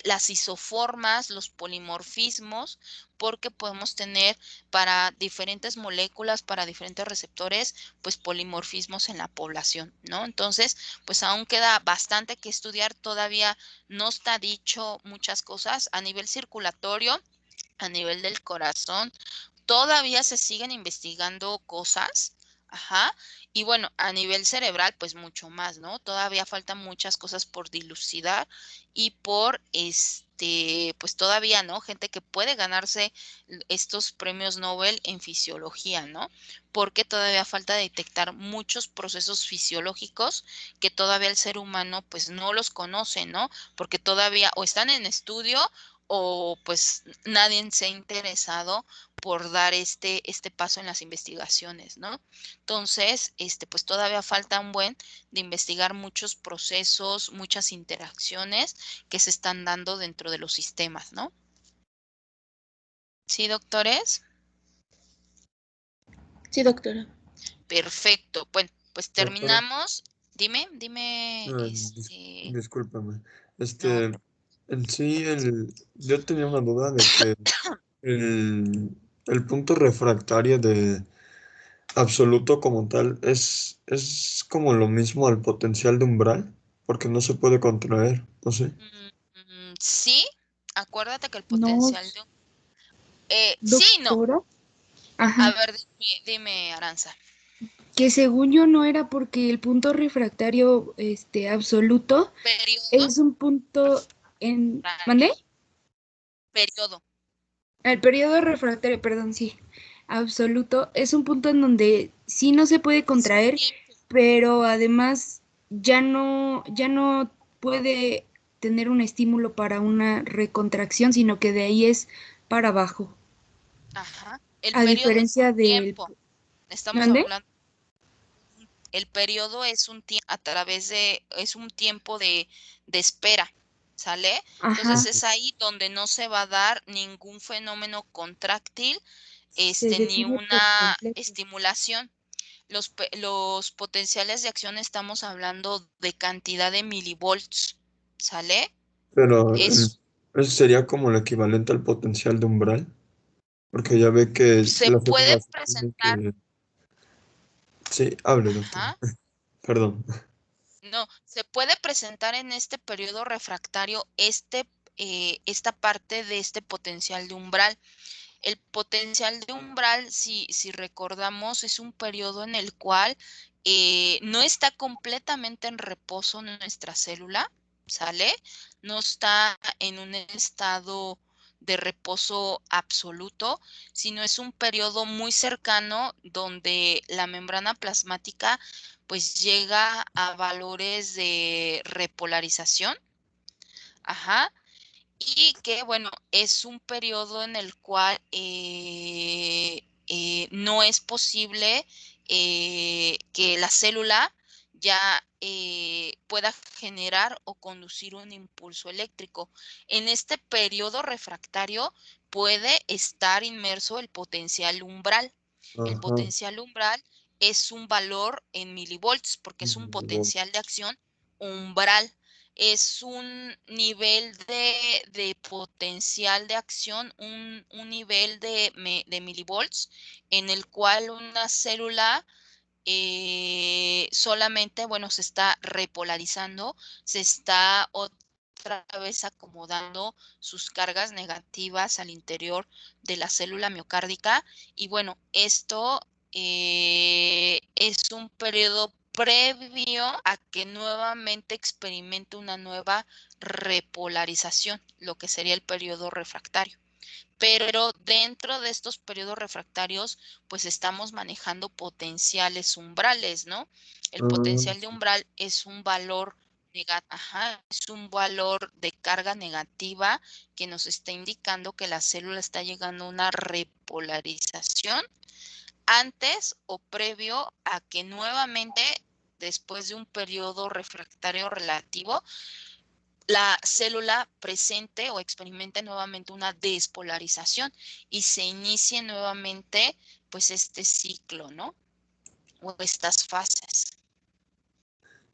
S2: las isoformas, los polimorfismos, porque podemos tener para diferentes moléculas, para diferentes receptores, pues polimorfismos en la población, ¿no? Entonces, pues aún queda bastante que estudiar, todavía no está dicho muchas cosas a nivel circulatorio. A nivel del corazón, todavía se siguen investigando cosas, ajá, y bueno, a nivel cerebral, pues mucho más, ¿no? Todavía faltan muchas cosas por dilucidar y por, pues todavía, ¿no? Gente que puede ganarse estos premios Nobel en fisiología, ¿no? Porque todavía falta detectar muchos procesos fisiológicos que todavía el ser humano, pues no los conoce, ¿no? Porque todavía o están en estudio o pues nadie se ha interesado por dar este paso en las investigaciones, ¿no? Entonces, pues todavía falta un buen de investigar muchos procesos, muchas interacciones que se están dando dentro de los sistemas, ¿no? ¿Sí, doctores?
S5: Sí, doctora.
S2: Perfecto. Bueno, pues
S4: Doctora,
S2: terminamos. Dime,
S4: discúlpame.
S2: no,
S4: En sí, yo tenía una duda de que el punto refractario de absoluto como tal es como lo mismo al potencial de umbral, porque no se puede contraer, no sé.
S2: sí, acuérdate que el
S1: No,
S2: potencial de... sí, no.
S1: doctora.
S2: A
S1: Ajá.
S2: ver, dime, Aranza.
S1: Que según yo no era porque el punto refractario absoluto
S2: Periodo.
S1: es un punto en. ¿Mandé?
S2: Periodo.
S1: El periodo refractario, perdón, sí. Absoluto es un punto en donde sí no se puede
S2: Es un
S1: contraer,
S2: tiempo.
S1: pero además ya no puede tener un estímulo para una recontracción, sino que de ahí es para abajo.
S2: Ajá. El
S1: A
S2: periodo es un
S1: diferencia del.
S2: tiempo. Estamos
S1: ¿Mande?
S2: hablando. El periodo es un tiempo a través de, es un tiempo de espera, ¿sale? Entonces
S1: Ajá,
S2: es ahí donde no se va a dar ningún fenómeno contráctil,
S1: se
S2: ni
S1: detiene por
S2: una
S1: completo.
S2: estimulación. Los potenciales de acción estamos hablando de cantidad de milivolts, ¿sale?
S4: Pero
S2: Es,
S4: eso sería como el equivalente al potencial de umbral, porque ya ve que
S2: se
S4: las
S2: puede
S4: células tienen
S2: presentar,
S4: que... Sí, hable, doctor.
S2: ajá.
S4: Perdón.
S2: No, se puede presentar en este periodo refractario esta parte de este potencial de umbral. El potencial de umbral, si recordamos, es un periodo en el cual no está completamente en reposo nuestra célula, ¿sale? No está en un estado de reposo absoluto, sino es un periodo muy cercano donde la membrana plasmática pues llega a valores de repolarización, ajá, y que, bueno, es un periodo en el cual no es posible que la célula ya pueda generar o conducir un impulso eléctrico. En este periodo refractario puede estar inmerso el potencial umbral. El
S4: Ajá.
S2: potencial umbral es un valor en milivolts porque es un potencial de acción umbral. Es un nivel de potencial de acción, un nivel de milivolts en el cual una célula solamente, bueno, se está repolarizando, se está otra vez acomodando sus cargas negativas al interior de la célula miocárdica. Y bueno, esto es un periodo previo a que nuevamente experimente una nueva repolarización, lo que sería el periodo refractario. Pero dentro de estos periodos refractarios, pues estamos manejando potenciales umbrales, ¿no? El potencial de umbral es un valor es un valor de carga negativa que nos está indicando que la célula está llegando a una repolarización antes o previo a que nuevamente, después de un periodo refractario relativo, la célula presente o experimente nuevamente una despolarización y se inicie nuevamente pues este ciclo, ¿no? O estas fases.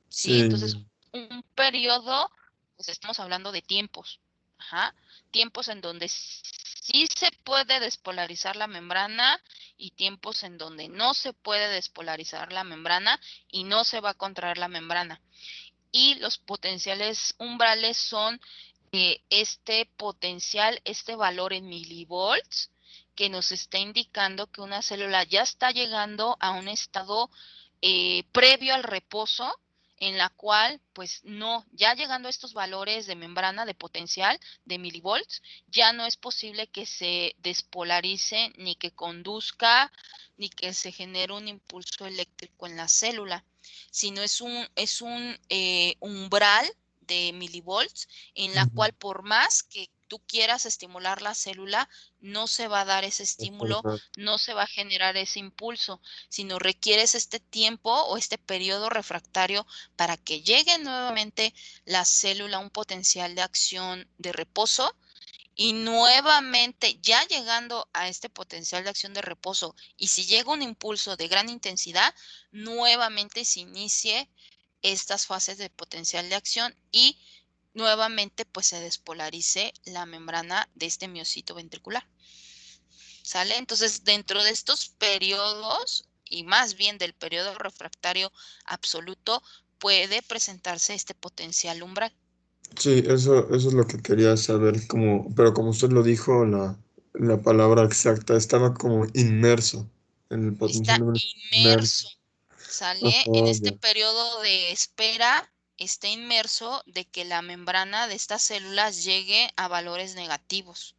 S2: ¿Sí?
S4: Sí.
S2: Entonces, un periodo, pues estamos hablando de tiempos, ajá, tiempos en donde sí se puede despolarizar la membrana y tiempos en donde no se puede despolarizar la membrana y no se va a contraer la membrana. Y los potenciales umbrales son este potencial, este valor en milivolts, que nos está indicando que una célula ya está llegando a un estado previo al reposo, en la cual, pues no, ya llegando a estos valores de membrana de potencial de milivolts, ya no es posible que se despolarice, ni que conduzca, ni que se genere un impulso eléctrico en la célula, sino es un umbral de milivolts en la cual por más que tú quieras estimular la célula, no se va a dar ese estímulo, no se va a generar ese impulso, sino requieres este tiempo o este periodo refractario para que llegue nuevamente la célula a un potencial de acción de reposo y nuevamente ya llegando a este potencial de acción de reposo y si llega un impulso de gran intensidad, nuevamente se inicie estas fases de potencial de acción y nuevamente pues se despolarice la membrana de este miocito ventricular. ¿Sale? Entonces, dentro de estos periodos, y más bien del periodo refractario absoluto, puede presentarse este potencial umbral.
S4: Sí, eso es lo que quería saber, pero como usted lo dijo, la palabra exacta, estaba como inmerso en el potencial
S2: Está
S4: umbral.
S2: inmerso, ¿sale? En
S4: Ajá,
S2: este
S4: ya.
S2: periodo de espera, está inmerso de que la membrana de estas células llegue a valores negativos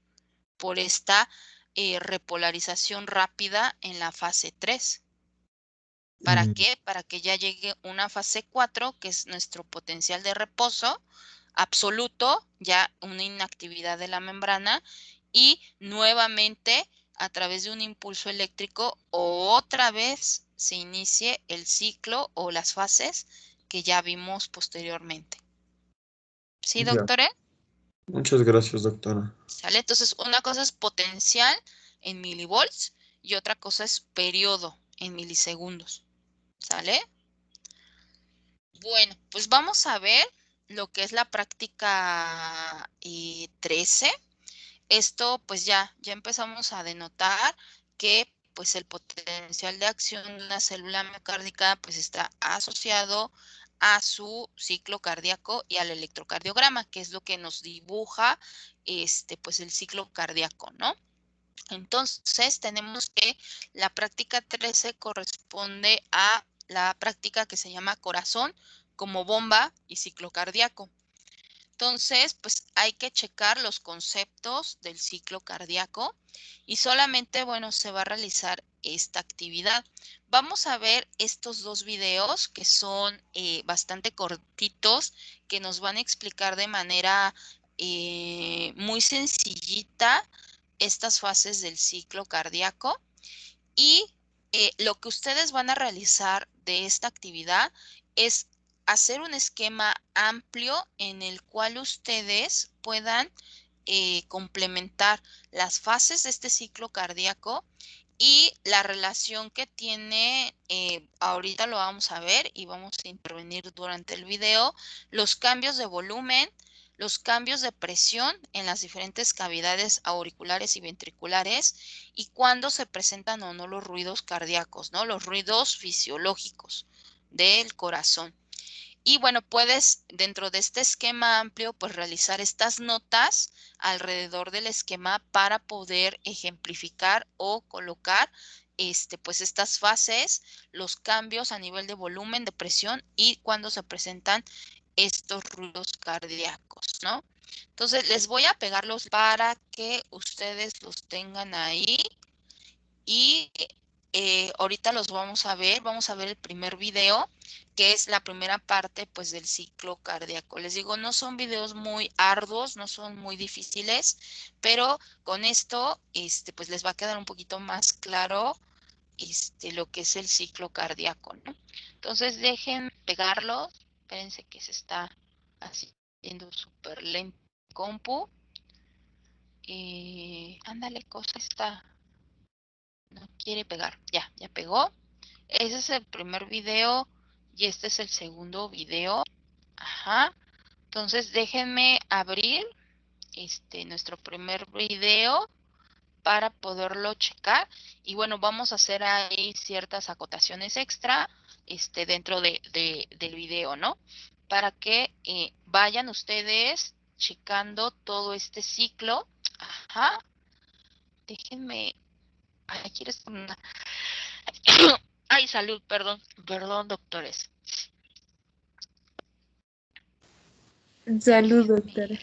S2: por esta repolarización rápida en la fase 3. ¿Para
S4: Mm,
S2: qué? Para que ya llegue una fase 4, que es nuestro potencial de reposo absoluto, ya una inactividad de la membrana, y nuevamente a través de un impulso eléctrico otra vez se inicie el ciclo o las fases que ya vimos posteriormente. ¿Sí,
S4: ya.
S2: doctor?
S4: Muchas gracias, doctora.
S2: ¿Sale? Entonces, una cosa es potencial en milivolts y otra cosa es periodo en milisegundos. ¿Sale? Bueno, pues vamos a ver lo que es la práctica 13. Esto pues ya empezamos a denotar que pues el potencial de acción de una célula miocárdica pues está asociado a su ciclo cardíaco y al electrocardiograma, que es lo que nos dibuja pues el ciclo cardíaco, ¿no? Entonces tenemos que la práctica 13 corresponde a la práctica que se llama corazón como bomba y ciclo cardíaco. Entonces, pues hay que checar los conceptos del ciclo cardíaco y solamente, bueno, se va a realizar esta actividad. Vamos a ver estos dos videos que son bastante cortitos, que nos van a explicar de manera muy sencillita estas fases del ciclo cardíaco y lo que ustedes van a realizar de esta actividad es hacer un esquema amplio en el cual ustedes puedan complementar las fases de este ciclo cardíaco y la relación que tiene, ahorita lo vamos a ver y vamos a intervenir durante el video, los cambios de volumen, los cambios de presión en las diferentes cavidades auriculares y ventriculares y cuándo se presentan o no los ruidos cardíacos, ¿no? Los ruidos fisiológicos del corazón. Y bueno, puedes dentro de este esquema amplio, pues realizar estas notas alrededor del esquema para poder ejemplificar o colocar pues estas fases, los cambios a nivel de volumen, de presión y cuando se presentan estos ruidos cardíacos, ¿no? Entonces les voy a pegarlos para que ustedes los tengan ahí y ahorita los vamos a ver el primer video, que es la primera parte pues del ciclo cardíaco. Les digo, no son videos muy arduos, no son muy difíciles, pero con esto pues les va a quedar un poquito más claro lo que es el ciclo cardíaco, ¿no? Entonces dejen pegarlo, espérense que se está haciendo súper lento compu. Ándale, cosa está. No quiere pegar. Ya pegó. Ese es el primer video y este es el segundo video. Ajá. Entonces déjenme abrir nuestro primer video para poderlo checar. Y bueno, vamos a hacer ahí ciertas acotaciones extra dentro del video, ¿no? Para que vayan ustedes checando todo este ciclo. Ajá. Déjenme Ay, ¿quieres una? Ay, salud, perdón, doctores.
S1: Salud, doctora.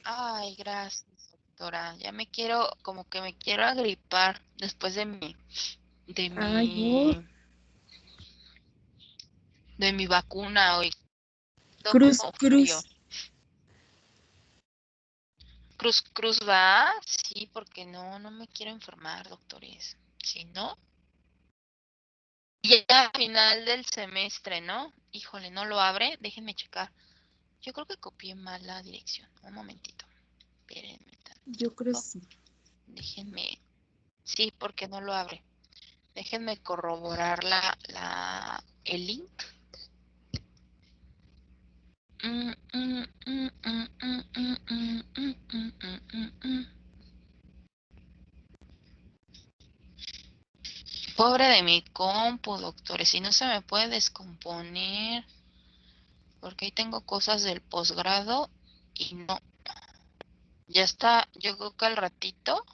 S2: Ay, gracias, doctora. Ya me quiero, como que me quiero agripar después de
S1: Ay, no.
S2: mi vacuna hoy.
S1: Cruz,
S2: Como frío.
S1: cruz.
S2: Cruz va, sí, porque no me quiero enfermar, doctores. Si no, ya a final del semestre, ¿no? Híjole, no lo abre, déjenme checar. Yo creo que copié mal la dirección. Un momentito. Espérenme
S1: Yo creo
S2: tantito.
S1: sí.
S2: Déjenme. Sí, porque no lo abre. Déjenme corroborar el link. Pobre de mi compu, doctores, si no se me puede descomponer, porque ahí tengo cosas del posgrado y no. Ya está, yo creo que al ratito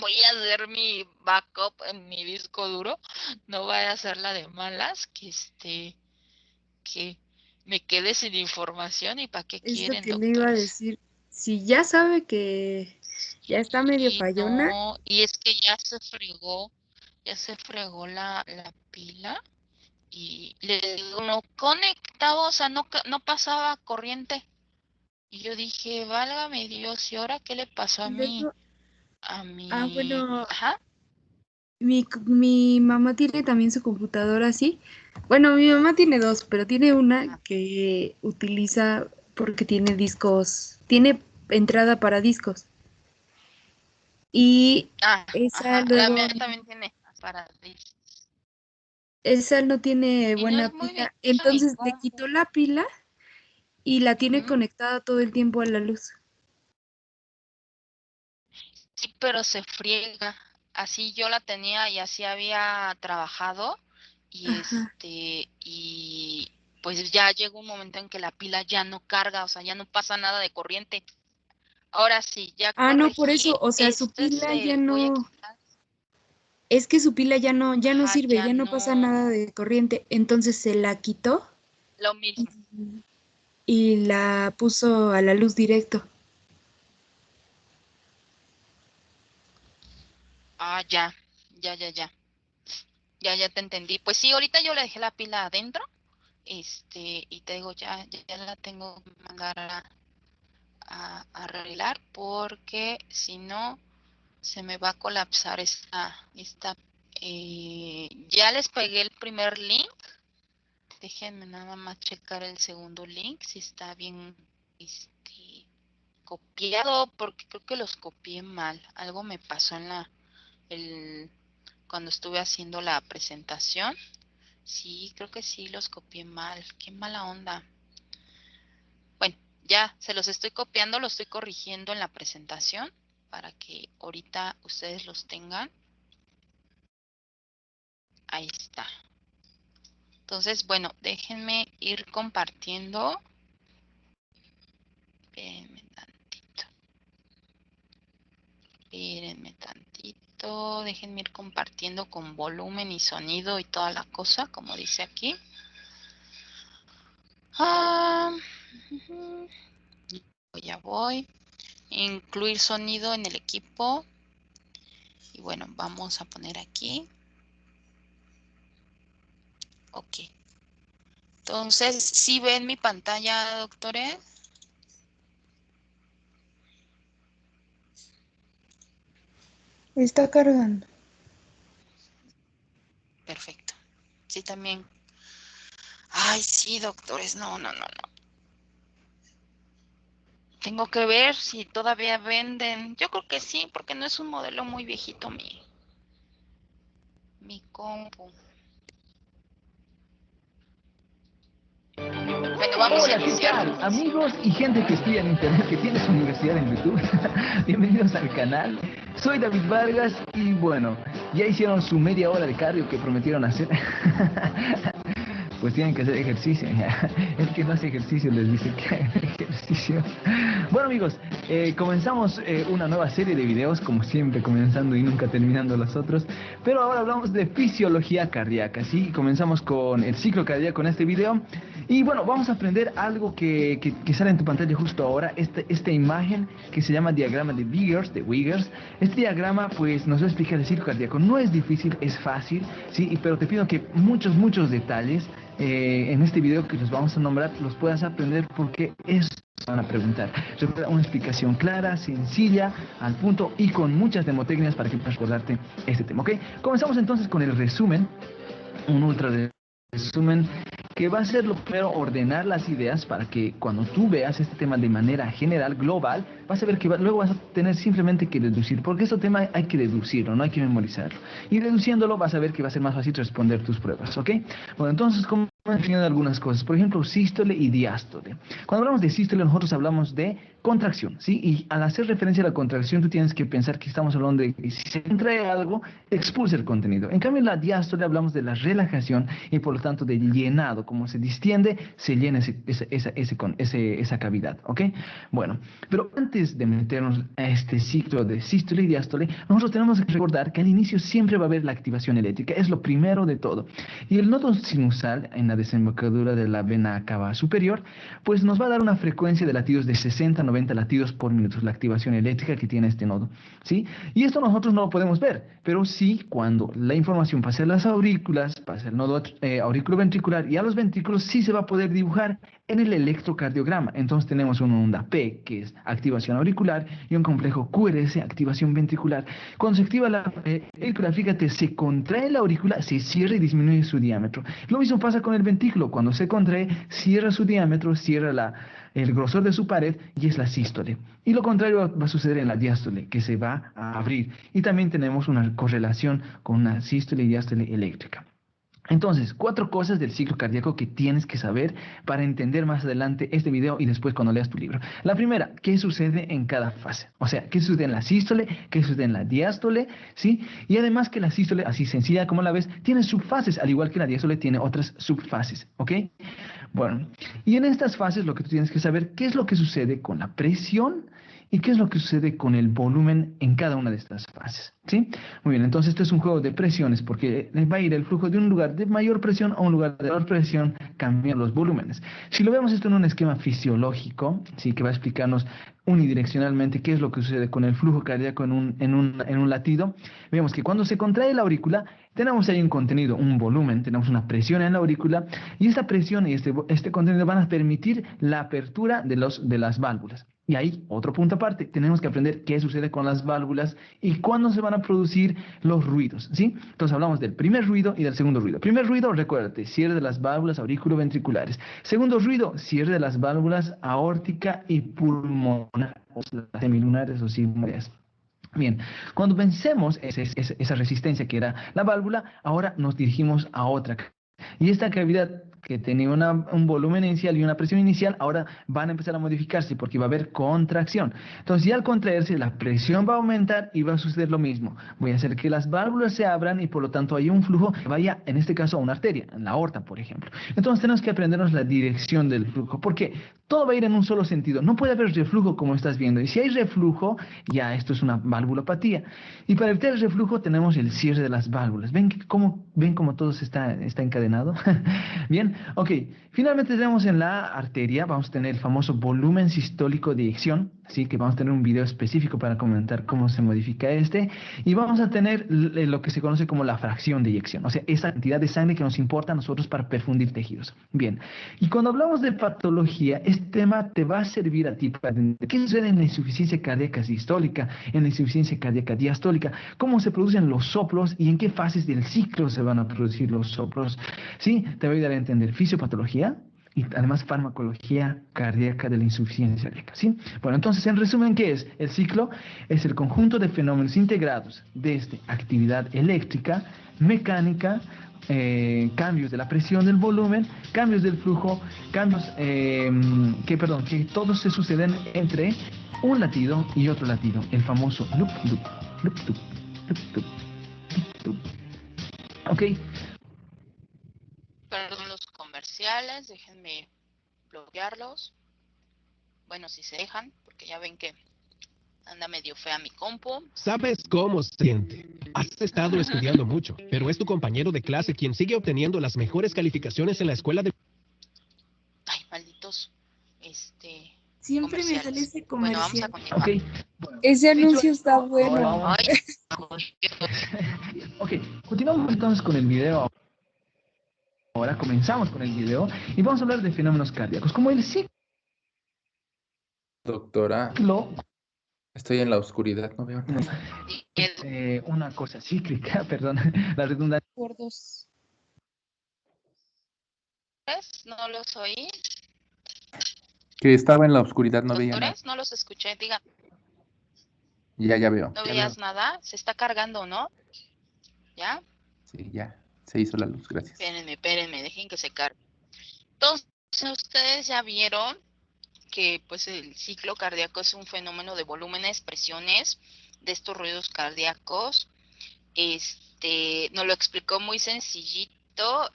S2: voy a hacer mi backup en mi disco duro, no voy a hacer la de malas, que me quede sin información y para qué
S1: Es lo
S2: quieren,
S1: que le iba a
S2: doctores.
S1: decir. Si ya sabe que ya está medio
S2: Y
S1: fallona,
S2: no, y es que ya se fregó la pila y le digo, no conectaba, o sea, no pasaba corriente. Y yo dije, válgame Dios, ¿y ahora qué le pasó a
S1: luego,
S2: mi,
S1: bueno,
S2: ajá?
S1: mi mamá tiene también su computadora así. Bueno, mi mamá tiene dos, pero tiene una que utiliza porque tiene discos, tiene entrada para discos. Y esa
S2: Ajá, la
S1: luego,
S2: mía también tiene para
S1: esa no tiene
S2: y no
S1: buena
S2: es muy
S1: pila.
S2: viejita mi
S1: Entonces le
S2: compu.
S1: quitó la pila y la tiene
S2: Ujú.
S1: conectada todo el tiempo a la luz.
S2: Sí, pero se friega. Así yo la tenía y así había trabajado y
S1: Ajá.
S2: y pues ya llegó un momento en que la pila ya no carga, o sea, ya no pasa nada de corriente. Ahora sí, ya
S1: Ah, no, por
S2: corregí,
S1: eso, o sea, su pila ya
S2: le voy a
S1: no,
S2: quitar,
S1: es que su pila ya no
S2: ajá,
S1: sirve,
S2: ya
S1: ya no pasa
S2: no,
S1: nada de corriente. Entonces se la quitó
S2: lo mismo.
S1: y la puso a la luz directo.
S2: Ah, ya te entendí. Pues sí, ahorita yo le dejé la pila adentro, y te digo, ya la tengo que mandar a arreglar porque si no se me va a colapsar ya les pegué el primer link. Déjenme nada más checar el segundo link si está bien copiado, porque creo que los copié mal. Algo me pasó cuando estuve haciendo la presentación. Sí, creo que sí los copié mal. Qué mala onda. Bueno, ya se los estoy copiando, los estoy corrigiendo en la presentación para que ahorita ustedes los tengan. Ahí está. Entonces, bueno, déjenme ir compartiendo. Espérenme tantito. Déjenme ir compartiendo con volumen y sonido y toda la cosa, como dice aquí. Ya voy. Incluir sonido en el equipo. Y bueno, vamos a poner aquí. Ok. Entonces, ¿sí ven mi pantalla, doctores?
S1: Está cargando.
S2: Perfecto. Sí, también. Ay, sí, doctores. No. Tengo que ver si todavía venden. Yo creo que sí, porque no es un modelo muy viejito mi compu. Bueno, vamos a
S5: Hola, ¿qué
S2: iniciar.
S5: tal? Amigos y gente que estudia en internet, que tiene su universidad en YouTube. Bienvenidos al canal. Soy David Vargas y bueno, ya hicieron su media hora de cardio que prometieron hacer. pues tienen que hacer ejercicio. El que no hace ejercicio les dice que hagan ejercicio. Bueno, amigos, comenzamos una nueva serie de videos, como siempre, comenzando y nunca terminando los otros. Pero ahora hablamos de fisiología cardíaca, ¿sí? Comenzamos con el ciclo cardíaco en este video. Y bueno, vamos a aprender algo que sale en tu pantalla justo ahora, esta imagen que se llama diagrama de Wiggers. Este diagrama pues nos va a explicar el ciclo cardíaco. No es difícil, es fácil, ¿sí? Pero te pido que muchos detalles en este video que los vamos a nombrar los puedas aprender, porque eso van a preguntar. Recuerda, una explicación clara, sencilla, al punto y con muchas mnemotecnias para que puedas recordarte este tema, ¿ok? Comenzamos entonces con el resumen, un ultra resumen que va a ser lo primero, ordenar las ideas para que cuando tú veas este tema de manera general, global, vas a ver que luego vas a tener simplemente que deducir, porque este tema hay que deducirlo, no hay que memorizarlo. Y deduciéndolo vas a ver que va a ser más fácil responder tus pruebas, ¿ok? Bueno, entonces, ¿cómo definiendo algunas cosas? Por ejemplo, sístole y diástole. Cuando hablamos de sístole, nosotros hablamos de contracción, ¿sí? Y al hacer referencia a la contracción, tú tienes que pensar que estamos hablando de que si se contrae algo, expulsa el contenido. En cambio, en la diástole hablamos de la relajación y por lo tanto del llenado. Como se distiende, se llena esa cavidad, ¿ok? Bueno, pero antes de meternos a este ciclo de sístole y diástole, nosotros tenemos que recordar que al inicio siempre va a haber la activación eléctrica, es lo primero de todo. Y el nodo sinusal en la desembocadura de la vena cava superior, pues nos va a dar una frecuencia de latidos de 60 a 90 latidos por minuto, la activación eléctrica que tiene este nodo, ¿sí? Y esto nosotros no lo podemos ver, pero sí cuando la información pase a las aurículas, pase al nodo auriculoventricular y a los ventrículos, sí se va a poder dibujar en el electrocardiograma. Entonces tenemos una onda P, que es activación auricular, y un complejo QRS, activación ventricular. Cuando se activa la aurícula, fíjate, se contrae la aurícula, se cierra y disminuye su diámetro. Lo mismo pasa con el ventrículo. Cuando se contrae, cierra su diámetro, cierra el grosor de su pared, y es la sístole. Y lo contrario va a suceder en la diástole, que se va a abrir. Y también tenemos una correlación con una sístole y diástole eléctrica. Entonces, 4 cosas del ciclo cardíaco que tienes que saber para entender más adelante este video y después cuando leas tu libro. La primera, ¿qué sucede en cada fase? O sea, ¿qué sucede en la sístole? ¿Qué sucede en la diástole? ¿Sí? Y además que la sístole, así sencilla como la ves, tiene subfases, al igual que la diástole tiene otras subfases, ¿ok? Bueno, y en estas fases lo que tú tienes que saber, ¿qué es lo que sucede con la presión? ¿Y qué es lo que sucede con el volumen en cada una de estas fases? ¿Sí? Muy bien, entonces esto es un juego de presiones, porque va a ir el flujo de un lugar de mayor presión a un lugar de menor presión, cambiando los volúmenes. Si lo vemos esto en un esquema fisiológico, ¿sí? Que va a explicarnos unidireccionalmente qué es lo que sucede con el flujo cardíaco en un latido, vemos que cuando se contrae la aurícula, tenemos ahí un contenido, un volumen, tenemos una presión en la aurícula, y esta presión y este contenido van a permitir la apertura de las válvulas. Y ahí, otro punto aparte, tenemos que aprender qué sucede con las válvulas y cuándo se van a producir los ruidos, ¿sí? Entonces hablamos del primer ruido y del segundo ruido. Primer ruido, recuérdate, cierre de las válvulas auriculoventriculares. Segundo ruido, cierre de las válvulas aórtica y pulmonar, las semilunares o sigmoides. Bien, cuando vencemos esa resistencia que era la válvula, ahora nos dirigimos a otra. Y esta cavidad que tenía un volumen inicial y una presión inicial, ahora van a empezar a modificarse porque va a haber contracción. Entonces, ya al contraerse, la presión va a aumentar y va a suceder lo mismo. Voy a hacer que las válvulas se abran y por lo tanto hay un flujo que vaya, en este caso, a una arteria, en la aorta, por ejemplo. Entonces, tenemos que aprendernos la dirección del flujo, porque todo va a ir en un solo sentido. No puede haber reflujo como estás viendo. Y si hay reflujo, ya esto es una valvulopatía. Y para evitar el reflujo, tenemos el cierre de las válvulas. ¿Ven cómo todo está encadenado? Bien, ok. Finalmente tenemos en la arteria, vamos a tener el famoso volumen sistólico de eyección, así que vamos a tener un video específico para comentar cómo se modifica y vamos a tener lo que se conoce como la fracción de eyección, o sea, esa cantidad de sangre que nos importa a nosotros para perfundir tejidos. Bien, y cuando hablamos de patología, este tema te va a servir a ti para entender qué sucede en la insuficiencia cardíaca sistólica, en la insuficiencia cardíaca diastólica, cómo se producen los soplos y en qué fases del ciclo se van a producir los soplos. Sí, te va a ayudar a entender fisiopatología y además farmacología cardíaca de la insuficiencia cardíaca, ¿sí? Bueno, entonces, en resumen, ¿qué es? El ciclo es el conjunto de fenómenos integrados desde actividad eléctrica, mecánica, cambios de la presión del volumen, cambios del flujo, cambios que todos se suceden entre un latido y otro latido, el famoso loop, loop, loop, loop, loop, loop, loop, loop. ¿Ok?
S2: Perdón, ruidos comerciales, déjenme bloquearlos. Bueno, si se dejan, porque ya ven que anda medio fea mi compu.
S6: ¿Sabes cómo se siente? Has estado estudiando mucho, pero es tu compañero de clase quien sigue obteniendo las mejores calificaciones en la escuela de...
S2: Ay, malditos.
S1: Siempre me sale
S2: Comerciales.
S1: ese
S2: Bueno, vamos a
S1: comercial.
S2: continuar.
S5: Ok. Bueno,
S1: Ese
S5: dicho
S1: anuncio
S5: esto,
S1: está bueno.
S5: ahora
S2: Ay,
S5: Ok, continuamos entonces con el video. Ahora comenzamos con el video y vamos a hablar de fenómenos cardíacos, como el
S3: Doctora,
S5: ciclo,
S3: estoy en la oscuridad, no veo nada.
S5: una cosa cíclica, perdón, la redundancia.
S1: Por dos.
S2: ¿no los oí?
S3: Que estaba en la oscuridad, no veía nada.
S2: Doctores, no los escuché. Diga,
S3: Ya veo.
S2: ¿no
S3: Ya
S2: veías
S3: veo.
S2: nada? Se está cargando, ¿no? ¿Ya?
S3: Sí, ya. Se hizo la luz, gracias.
S2: Espérenme, dejen que se cargue. Entonces, ustedes ya vieron que pues el ciclo cardíaco es un fenómeno de volúmenes, presiones de estos ruidos cardíacos. Nos lo explicó muy sencillito,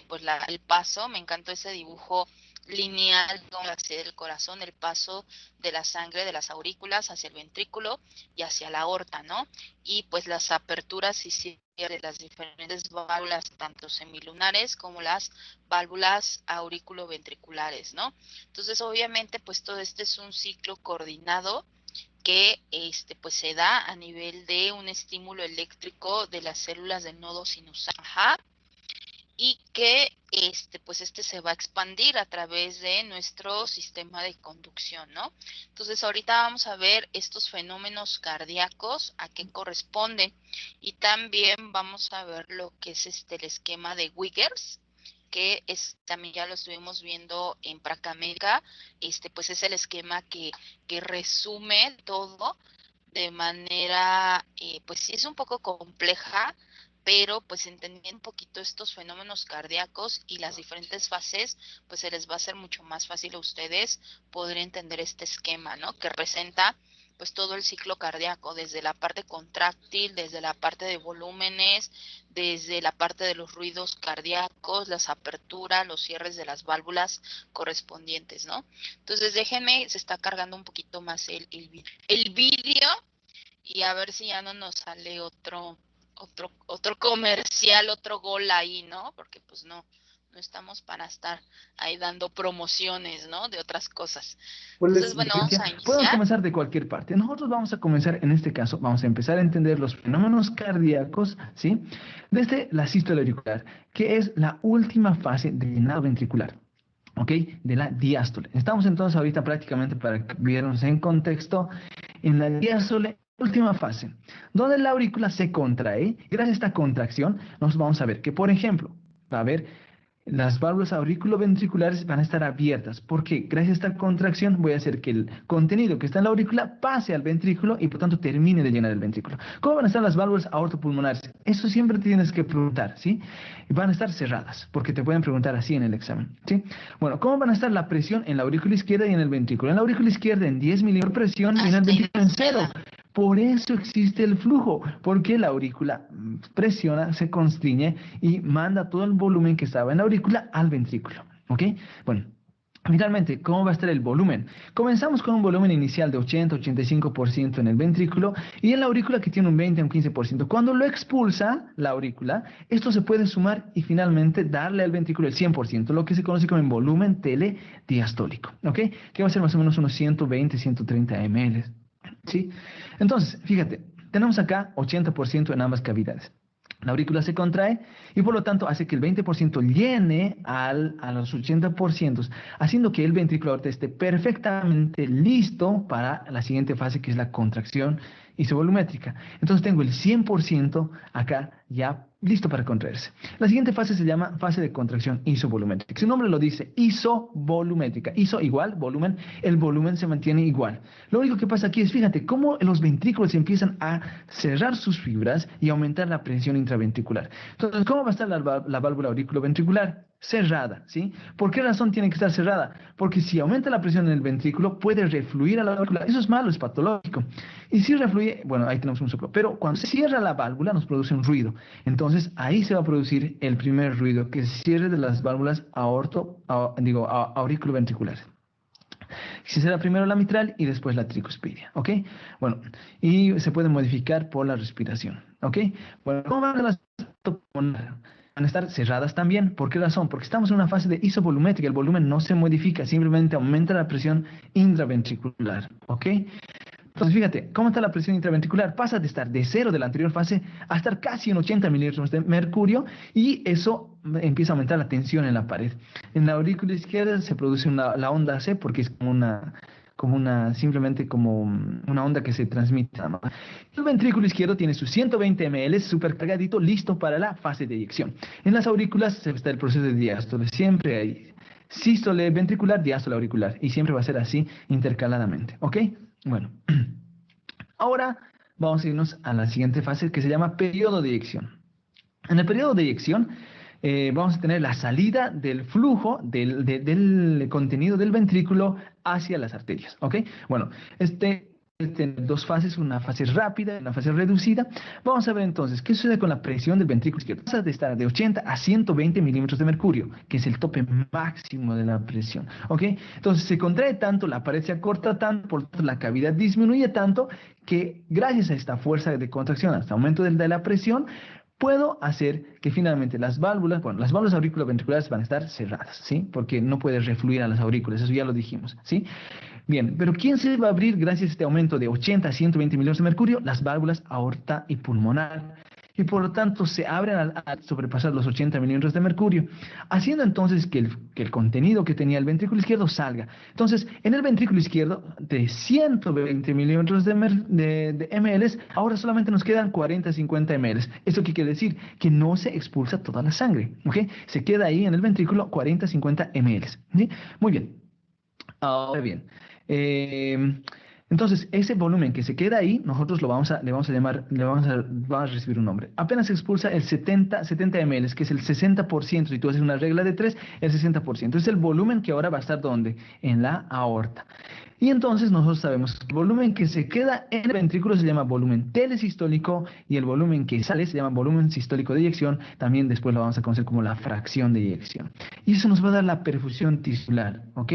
S2: pues el paso, me encantó ese dibujo lineal hacia el corazón, el paso de la sangre de las aurículas hacia el ventrículo y hacia la aorta, ¿no? Y pues las aperturas y cierres de las diferentes válvulas, tanto semilunares como las válvulas auriculoventriculares, ¿no? Entonces, obviamente, pues todo este es un ciclo coordinado que pues se da a nivel de un estímulo eléctrico de las células del nodo sinusal y que pues se va a expandir a través de nuestro sistema de conducción, ¿no? Entonces ahorita vamos a ver estos fenómenos cardíacos, a qué corresponden, y también vamos a ver lo que es el esquema de Wiggers, que también ya lo estuvimos viendo en Pracamédica, pues es el esquema que resume todo de manera, pues sí es un poco compleja, pero pues entendiendo un poquito estos fenómenos cardíacos y las diferentes fases, pues se les va a hacer mucho más fácil a ustedes poder entender este esquema, ¿no? Que representa pues todo el ciclo cardíaco, desde la parte contráctil, desde la parte de volúmenes, desde la parte de los ruidos cardíacos, las aperturas, los cierres de las válvulas correspondientes, ¿no? Entonces déjenme, se está cargando un poquito más el vídeo y a ver si ya no nos sale otro comercial, otro gol ahí, ¿no? Porque pues no estamos para estar ahí dando promociones, ¿no? De otras cosas. Entonces, bueno, vamos a
S5: Podemos
S2: iniciar.
S5: comenzar de cualquier parte. Nosotros vamos a comenzar, en este caso, vamos a empezar a entender los fenómenos cardíacos, ¿sí? Desde la sístole auricular, que es la última fase de llenado ventricular, ¿ok? De la diástole. Estamos entonces ahorita prácticamente, para que viéramos en contexto, en la diástole, última fase, donde la aurícula se contrae. Gracias a esta contracción, nos vamos a ver que, por ejemplo, va a haber las válvulas auriculoventriculares van a estar abiertas. ¿Por qué? Gracias a esta contracción voy a hacer que el contenido que está en la aurícula pase al ventrículo y por tanto termine de llenar el ventrículo. ¿Cómo van a estar las válvulas aortopulmonares? Eso siempre te tienes que preguntar, ¿sí? Van a estar cerradas, porque te pueden preguntar así en el examen, ¿sí? Bueno, ¿cómo van a estar la presión en la aurícula izquierda y en el ventrículo? En la aurícula izquierda en 10 milímetros de presión y en el ventrículo en 0. Por eso existe el flujo, porque la aurícula presiona, se constriñe y manda todo el volumen que estaba en la aurícula al ventrículo, ¿ok? Bueno, finalmente, ¿cómo va a estar el volumen? Comenzamos con un volumen inicial de 80-85% en el ventrículo y en la aurícula que tiene un 20 un 15%. Cuando lo expulsa la aurícula, esto se puede sumar y finalmente darle al ventrículo el 100%, lo que se conoce como el volumen telediastólico, ¿ok? Que va a ser más o menos unos 120-130 ml. ¿Sí? Entonces, fíjate, tenemos acá 80% en ambas cavidades. La aurícula se contrae y por lo tanto hace que el 20% llene a los 80%, haciendo que el ventrículo ahorita esté perfectamente listo para la siguiente fase, que es la contracción isovolumétrica. Entonces tengo el 100% acá ya listo para contraerse. La siguiente fase se llama fase de contracción isovolumétrica. Su nombre lo dice, isovolumétrica. Iso igual, volumen, el volumen se mantiene igual. Lo único que pasa aquí es, fíjate, cómo los ventrículos empiezan a cerrar sus fibras y aumentar la presión intraventricular. Entonces, ¿cómo va a estar la válvula auriculoventricular? Cerrada, ¿sí? ¿Por qué razón tiene que estar cerrada? Porque si aumenta la presión en el ventrículo, puede refluir a la aurícula. Eso es malo, es patológico. Y si refluye, bueno, ahí tenemos un soplo. Pero cuando se cierra la válvula, nos produce un ruido. Entonces ahí se va a producir el primer ruido, que es el cierre de las válvulas auriculoventriculares. Si será primero la mitral y después la tricuspidia, ¿ok? Bueno, y se puede modificar por la respiración, ¿ok? Bueno, ¿cómo van las pulmonares? Van a estar cerradas también. ¿Por qué razón? Porque estamos en una fase de isovolumétrica, el volumen no se modifica, simplemente aumenta la presión intraventricular, ¿ok? Entonces, fíjate, ¿cómo está la presión intraventricular? Pasa de estar de 0 de la anterior fase a estar casi en 80 milímetros de mercurio, y eso empieza a aumentar la tensión en la pared. En la aurícula izquierda se produce la onda C, porque es simplemente como una onda que se transmite, ¿no? El ventrículo izquierdo tiene sus 120 ml súper cargadito, listo para la fase de eyección. En las aurículas está el proceso de diástole, siempre hay sístole ventricular, diástole auricular, y siempre va a ser así intercaladamente, ¿ok? Bueno, ahora vamos a irnos a la siguiente fase, que se llama periodo de eyección. En el periodo de eyección vamos a tener la salida del flujo del contenido del ventrículo hacia las arterias, ¿ok? Bueno, tiene dos fases, una fase rápida y una fase reducida. Vamos a ver entonces qué sucede con la presión del ventrículo izquierdo. Pasa de estar de 80 a 120 milímetros de mercurio, que es el tope máximo de la presión, ¿ok? Entonces se contrae tanto, la pared se acorta tanto, por tanto la cavidad disminuye tanto, que gracias a esta fuerza de contracción, hasta aumento de la presión, puedo hacer que finalmente las válvulas auriculoventriculares van a estar cerradas, ¿sí? Porque no puede refluir a las aurículas, eso ya lo dijimos, ¿sí? Bien, pero ¿quién se va a abrir gracias a este aumento de 80 a 120 milímetros de mercurio? Las válvulas aorta y pulmonar. Y por lo tanto se abren al sobrepasar los 80 milímetros de mercurio, haciendo entonces que el contenido que tenía el ventrículo izquierdo salga. Entonces, en el ventrículo izquierdo, de 120 milímetros de ml, ahora solamente nos quedan 40 a 50 ml. ¿Esto qué quiere decir? Que no se expulsa toda la sangre, ¿ok? Se queda ahí en el ventrículo 40 a 50 ml, ¿sí? Muy bien. Ahora bien, entonces ese volumen que se queda ahí, nosotros vamos a recibir un nombre. Apenas se expulsa el 70 ml, que es el 60%, si tú haces una regla de 3, el 60%. Es el volumen que ahora va a estar ¿dónde? En la aorta. Y entonces nosotros sabemos que el volumen que se queda en el ventrículo se llama volumen telesistólico, y el volumen que sale se llama volumen sistólico de eyección. También después lo vamos a conocer como la fracción de eyección. Y eso nos va a dar la perfusión tisular, ¿ok?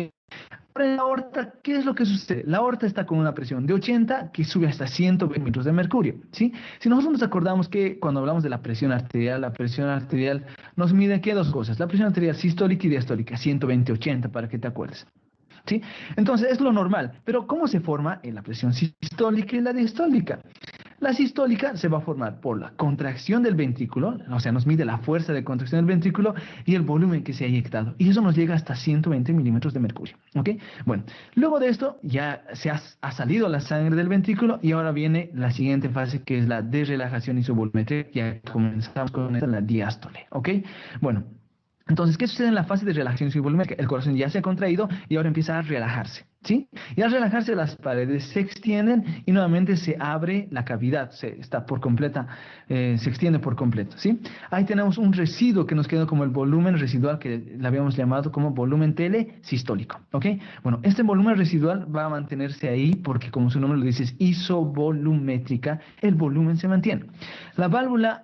S5: Ahora en la aorta, ¿qué es lo que sucede? La aorta está con una presión de 80 que sube hasta 120 milímetros de mercurio, ¿sí? Si nosotros nos acordamos que cuando hablamos de la presión arterial nos mide ¿qué? Dos cosas. La presión arterial sistólica y diastólica, 120-80, para que te acuerdes, ¿sí? Entonces es lo normal. Pero ¿cómo se forma en la presión sistólica y la diastólica? La sistólica se va a formar por la contracción del ventrículo, o sea, nos mide la fuerza de contracción del ventrículo y el volumen que se ha inyectado. Y eso nos llega hasta 120 milímetros de mercurio, ¿ok? Bueno, luego de esto ya ha salido la sangre del ventrículo, y ahora viene la siguiente fase, que es la desrelajación isovolumétrica. Ya comenzamos con la diástole, ¿ok? Bueno. Entonces, ¿qué sucede en la fase de relajación isovolumétrica? El corazón ya se ha contraído y ahora empieza a relajarse, ¿sí? Y al relajarse las paredes se extienden y nuevamente se abre la cavidad, se extiende por completo, ¿sí? Ahí tenemos un residuo que nos quedó como el volumen residual, que le habíamos llamado como volumen telesistólico, ¿ok? Bueno, este volumen residual va a mantenerse ahí porque, como su nombre lo dice, es isovolumétrica, el volumen se mantiene. Las válvulas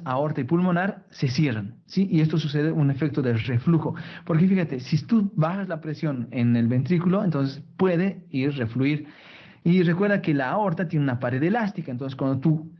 S5: aorta y pulmonar se cierran, ¿sí? Y esto sucede un efecto de reflujo, porque fíjate, si tú bajas la presión en el ventrículo, entonces puede refluir. Y recuerda que la aorta tiene una pared elástica, entonces cuando tú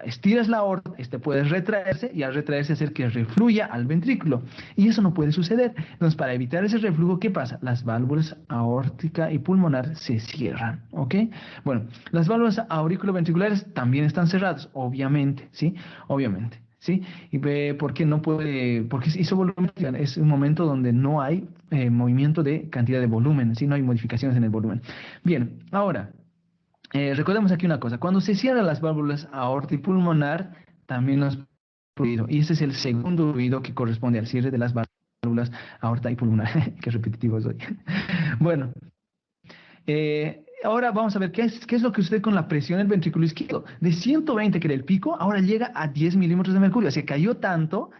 S5: estiras la aorta, puede retraerse, y al retraerse hacer que refluya al ventrículo, y eso no puede suceder. Entonces, para evitar ese reflujo, ¿qué pasa? Las válvulas aórtica y pulmonar se cierran, ¿ok? Bueno, las válvulas auriculoventriculares también están cerradas, obviamente, ¿sí? Obviamente. ¿Sí? ¿Y por qué no puede? Porque es isovolumétrica, es un momento donde no hay movimiento de cantidad de volumen, ¿sí? No hay modificaciones en el volumen. Bien, ahora, recordemos aquí una cosa: cuando se cierran las válvulas aorta y pulmonar, también nos ruido, y ese es el segundo ruido que corresponde al cierre de las válvulas aorta y pulmonar. Qué repetitivo soy. Bueno, ahora vamos a ver qué es lo que sucede con la presión del ventrículo izquierdo. De 120, que era el pico, ahora llega a 10 milímetros de mercurio. O sea, cayó tanto,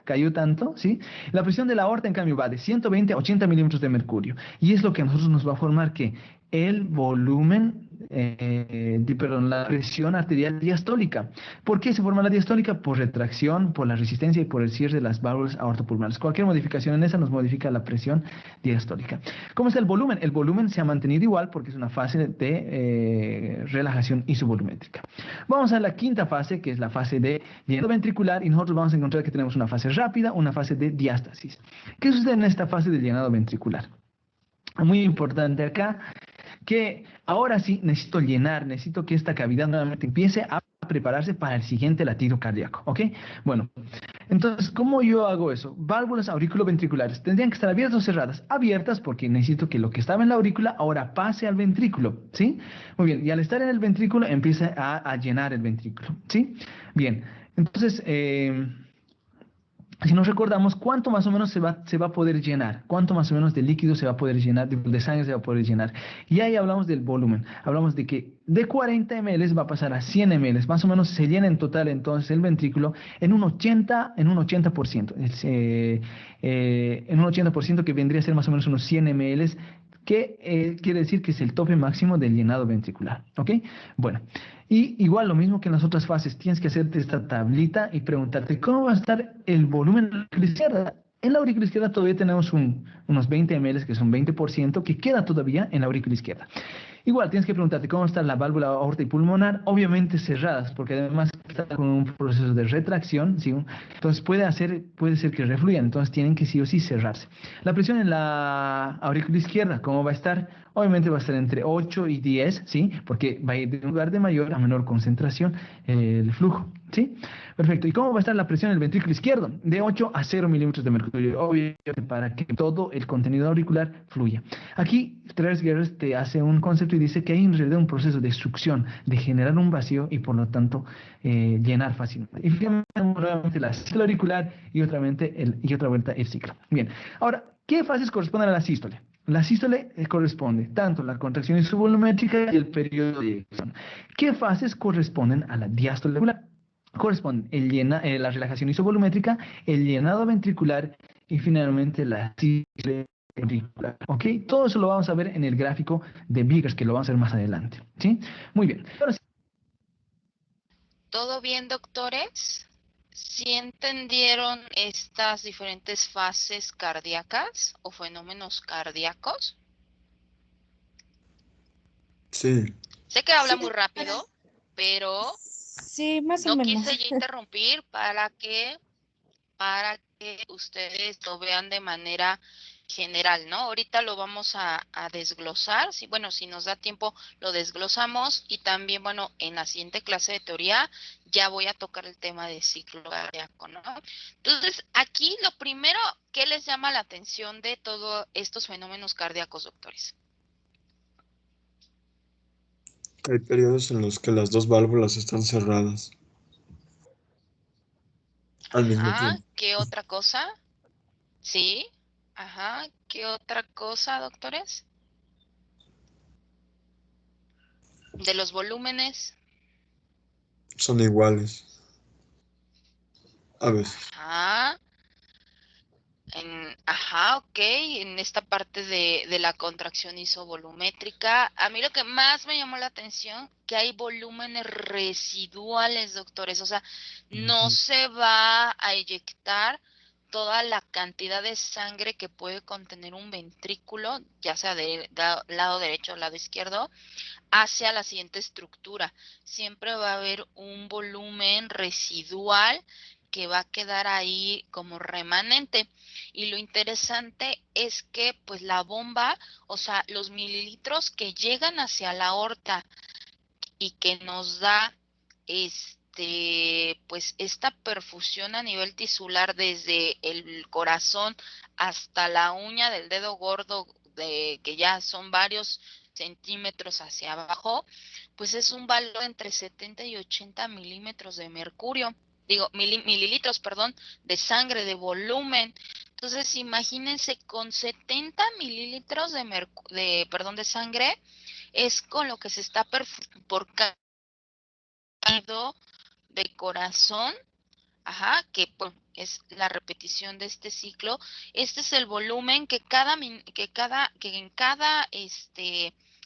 S5: ¿sí? La presión de la aorta, en cambio, va de 120 a 80 milímetros de mercurio. Y es lo que a nosotros nos va a formar que el volumen la presión arterial diastólica. ¿Por qué se forma la diastólica? Por retracción, por la resistencia y por el cierre de las válvulas aortopulmonares. Cualquier modificación en esa nos modifica la presión diastólica. ¿Cómo está el volumen? El volumen se ha mantenido igual porque es una fase de relajación isovolumétrica. Vamos a la quinta fase, que es la fase de llenado ventricular, y nosotros vamos a encontrar que tenemos una fase rápida, una fase de diástasis. ¿Qué sucede en esta fase de llenado ventricular? Muy importante acá, que ahora sí necesito que esta cavidad nuevamente empiece a prepararse para el siguiente latido cardíaco, ¿ok? Bueno, entonces, ¿cómo yo hago eso? Válvulas auriculoventriculares, ¿tendrían que estar abiertas o cerradas? Abiertas porque necesito que lo que estaba en la aurícula ahora pase al ventrículo, ¿sí? Muy bien, y al estar en el ventrículo empieza a llenar el ventrículo, ¿sí? Bien, entonces, si nos recordamos, ¿cuánto más o menos se va a poder llenar? ¿Cuánto más o menos de líquido se va a poder llenar, de sangre se va a poder llenar? Y ahí hablamos del volumen. Hablamos de que de 40 ml va a pasar a 100 ml. Más o menos se llena en total entonces el ventrículo en un 80%. En un 80% que vendría a ser más o menos unos 100 ml, que quiere decir que es el tope máximo del llenado ventricular. ¿Ok? Bueno. Y igual lo mismo que en las otras fases, tienes que hacerte esta tablita y preguntarte cómo va a estar el volumen en la aurícula izquierda. En la aurícula izquierda todavía tenemos unos 20 ml, que son 20%, que queda todavía en la aurícula izquierda. Igual tienes que preguntarte cómo está la válvula aorta y pulmonar, obviamente cerradas, porque además está con un proceso de retracción, ¿sí? Entonces puede ser que refluyan, entonces tienen que sí o sí cerrarse. La presión en la aurícula izquierda, ¿cómo va a estar? Obviamente va a estar entre 8 y 10, ¿sí? Porque va a ir de un lugar de mayor a menor concentración el flujo, ¿sí? Perfecto. ¿Y cómo va a estar la presión en el ventrículo izquierdo? De 8 a 0 milímetros de mercurio, obviamente para que todo el contenido auricular fluya. Aquí, Treves-Guerres te hace un concepto y dice que hay en realidad un proceso de succión, de generar un vacío y por lo tanto llenar fácilmente. Y finalmente, nuevamente la ciclo auricular y otra vuelta el ciclo. Bien. Ahora, ¿qué fases corresponden a la sístole? La sístole corresponde tanto a la contracción isovolumétrica y el periodo de eyección. ¿Qué fases corresponden a la diástole auricular? Corresponden la relajación isovolumétrica, el llenado ventricular y finalmente la sístole ventricular. ¿Ok? Todo eso lo vamos a ver en el gráfico de Vickers, que lo vamos a ver más adelante. ¿Sí? Muy bien. Ahora sí.
S2: ¿Todo bien, doctores? ¿Sí entendieron estas diferentes fases cardíacas o fenómenos cardíacos?
S4: Sí,
S2: Sé que habla
S1: Sí,
S2: muy rápido, pero
S1: sí, más o
S2: no
S1: menos.
S2: quise ya interrumpir para que ustedes lo vean de manera general, ¿no? Ahorita lo vamos a desglosar, bueno, si nos da tiempo lo desglosamos y también, bueno, en la siguiente clase de teoría ya voy a tocar el tema de ciclo cardíaco, ¿no? Entonces, aquí lo primero, ¿qué les llama la atención de todos estos fenómenos cardíacos, doctores?
S4: hay periodos en los que las dos válvulas están cerradas al mismo
S2: Ajá,
S4: tiempo.
S2: ¿qué otra cosa? Sí, ajá, ¿qué otra cosa, doctores? De los volúmenes.
S4: Son iguales a veces.
S2: Ajá, ajá, ok, en esta parte de la contracción isovolumétrica, a mí lo que más me llamó la atención, que hay volúmenes residuales, doctores, o sea, no
S4: Ujú.
S2: se va a eyectar toda la cantidad de sangre que puede contener un ventrículo, ya sea del lado derecho o lado izquierdo, hacia la siguiente estructura. Siempre va a haber un volumen residual que va a quedar ahí como remanente. Y lo interesante es que pues la bomba, o sea, los mililitros que llegan hacia la aorta y que nos da pues esta perfusión a nivel tisular desde el corazón hasta la uña del dedo gordo, que ya son varios centímetros hacia abajo, pues es un valor entre 70 y 80 milímetros de mercurio, mililitros, perdón, de sangre, de volumen. Entonces, imagínense con 70 mililitros de sangre, es con lo que se está por de corazón, ajá, que pues, es la repetición de este ciclo. Este es el volumen que en cada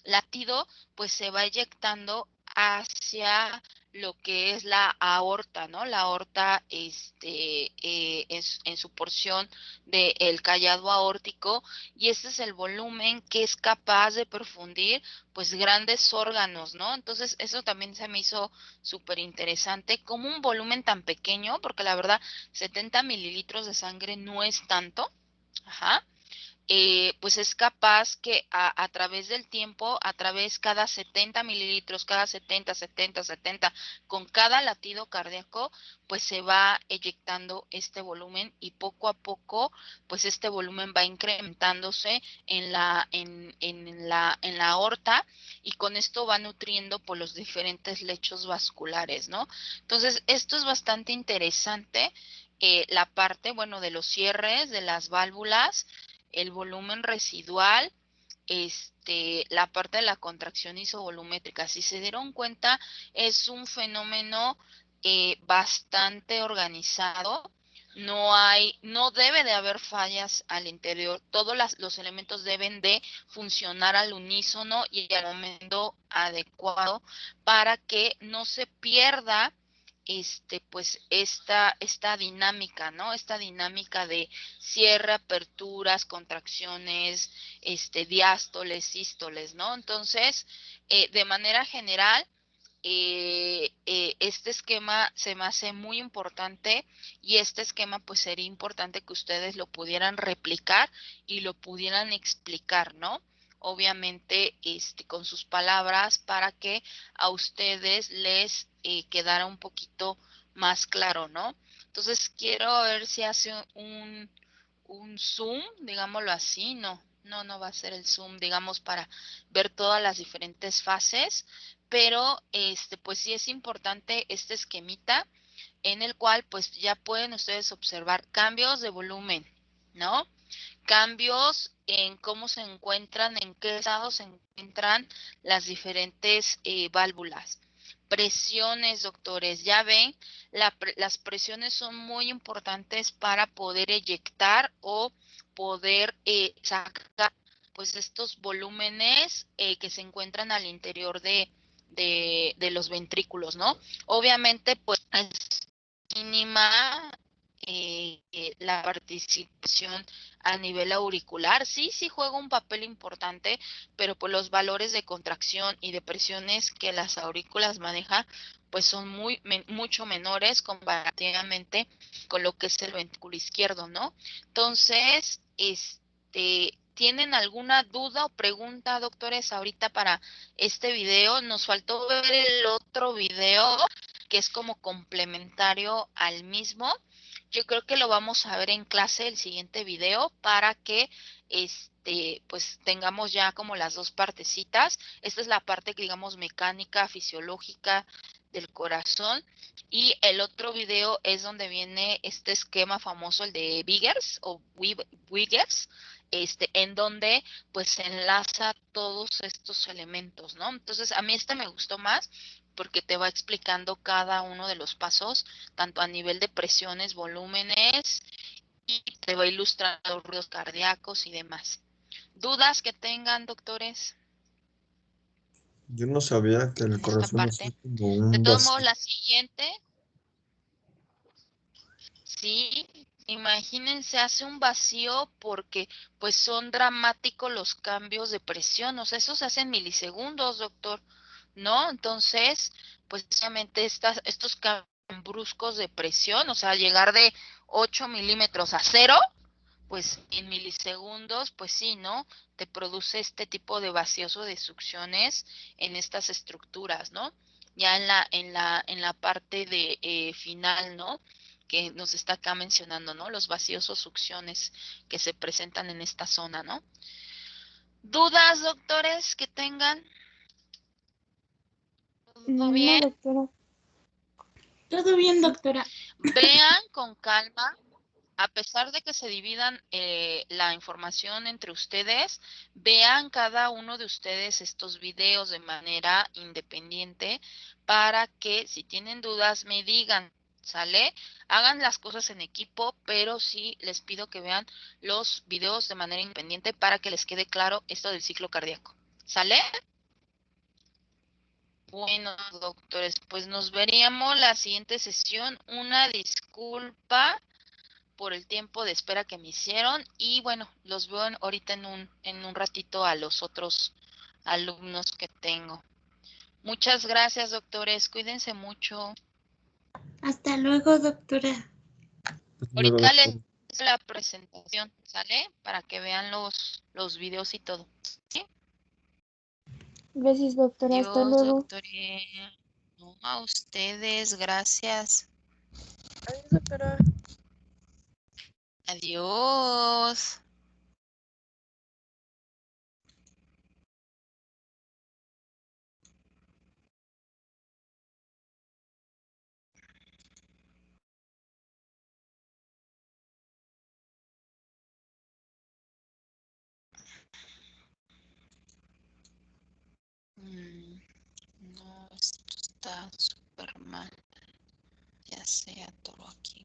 S2: latido pues se va eyectando hacia lo que es la aorta, ¿no? La aorta es en su porción del callado aórtico, y este es el volumen que es capaz de perfundir pues grandes órganos, ¿no? Entonces eso también se me hizo súper interesante, como un volumen tan pequeño, porque la verdad 70 mililitros de sangre no es tanto, ajá, pues es capaz que a través del tiempo, a través cada 70 mililitros, cada 70, con cada latido cardíaco, pues se va eyectando este volumen, y poco a poco, pues este volumen va incrementándose en la aorta, y con esto va nutriendo por los diferentes lechos vasculares, ¿no? Entonces, esto es bastante interesante, la parte, bueno, de los cierres, de las válvulas, el volumen residual, la parte de la contracción isovolumétrica. Si se dieron cuenta, es un fenómeno bastante organizado. No debe de haber fallas al interior. Todos los elementos deben de funcionar al unísono y al momento adecuado, para que no se pierda pues esta dinámica, ¿no? Esta dinámica de cierre, aperturas, contracciones, diástoles, sístoles, ¿no? Entonces, de manera general, este esquema se me hace muy importante, y este esquema pues sería importante que ustedes lo pudieran replicar y lo pudieran explicar, ¿no? Obviamente, con sus palabras, para que a ustedes les quedara un poquito más claro, ¿no? Entonces quiero ver si hace un zoom, digámoslo así. No va a ser el zoom, digamos, para ver todas las diferentes fases, pero pues sí es importante este esquemita, en el cual pues ya pueden ustedes observar cambios de volumen, ¿no? Cambios en cómo se encuentran, en qué estado se encuentran las diferentes válvulas. Presiones, doctores, ya ven, las presiones son muy importantes para poder eyectar o poder sacar pues estos volúmenes que se encuentran al interior de los ventrículos, ¿no? Obviamente pues es mínima la participación a nivel auricular. Sí juega un papel importante, pero pues los valores de contracción y de presiones que las aurículas manejan pues son mucho menores comparativamente con lo que es el ventrículo izquierdo, ¿no? Entonces, ¿tienen alguna duda o pregunta, doctores, ahorita para este video? Nos faltó ver el otro video que es como complementario al mismo. Yo creo que lo vamos a ver en clase, el siguiente video, para que pues tengamos ya como las dos partecitas. Esta es la parte que digamos mecánica, fisiológica del corazón, y el otro video es donde viene este esquema famoso, el de Biggers o Wiggers, en donde pues se enlaza todos estos elementos, ¿no? Entonces a mí me gustó más, porque te va explicando cada uno de los pasos, tanto a nivel de presiones, volúmenes, y te va ilustrando ruidos cardíacos y demás. ¿Dudas que tengan, doctores,
S4: Yo no sabía que
S2: en
S4: el
S2: esta
S4: corazón es
S2: parte?
S4: como
S2: De
S4: un
S2: todos modos,
S4: vacío.
S2: la siguiente, sí, imagínense, hace un vacío porque pues son dramáticos los cambios de presión, o sea, eso se hace en milisegundos, doctor, ¿no? Entonces, pues obviamente estos cambios bruscos de presión, o sea, llegar de 8 milímetros a 0, pues en milisegundos, pues sí, ¿no? Te produce este tipo de vacíos o de succiones en estas estructuras, ¿no? Ya en la parte de final, ¿no? Que nos está acá mencionando, ¿no? Los vacíos o succiones que se presentan en esta zona, ¿no? ¿Dudas, doctores, que tengan? ¿Todo
S7: No,
S2: bien?
S7: doctora. Todo bien, doctora.
S2: Vean con calma. A pesar de que se dividan la información entre ustedes, vean cada uno de ustedes estos videos de manera independiente, para que si tienen dudas me digan, ¿sale? Hagan las cosas en equipo, pero sí les pido que vean los videos de manera independiente para que les quede claro esto del ciclo cardíaco, ¿Sale? Bueno, doctores, pues nos veríamos la siguiente sesión. Una disculpa por el tiempo de espera que me hicieron y bueno, los veo ahorita en un ratito a los otros alumnos que tengo. Muchas gracias, doctores. Cuídense mucho.
S7: Hasta luego, doctora.
S2: Ahorita les doy la presentación, ¿sale? Para que vean los videos y todo. ¿Sí?
S1: Gracias, doctora. Hasta
S2: Adiós,
S1: luego.
S2: doctores. No, a ustedes, gracias.
S1: Adiós, doctora.
S2: Adiós. No, esto está súper mal. Ya se atoró aquí.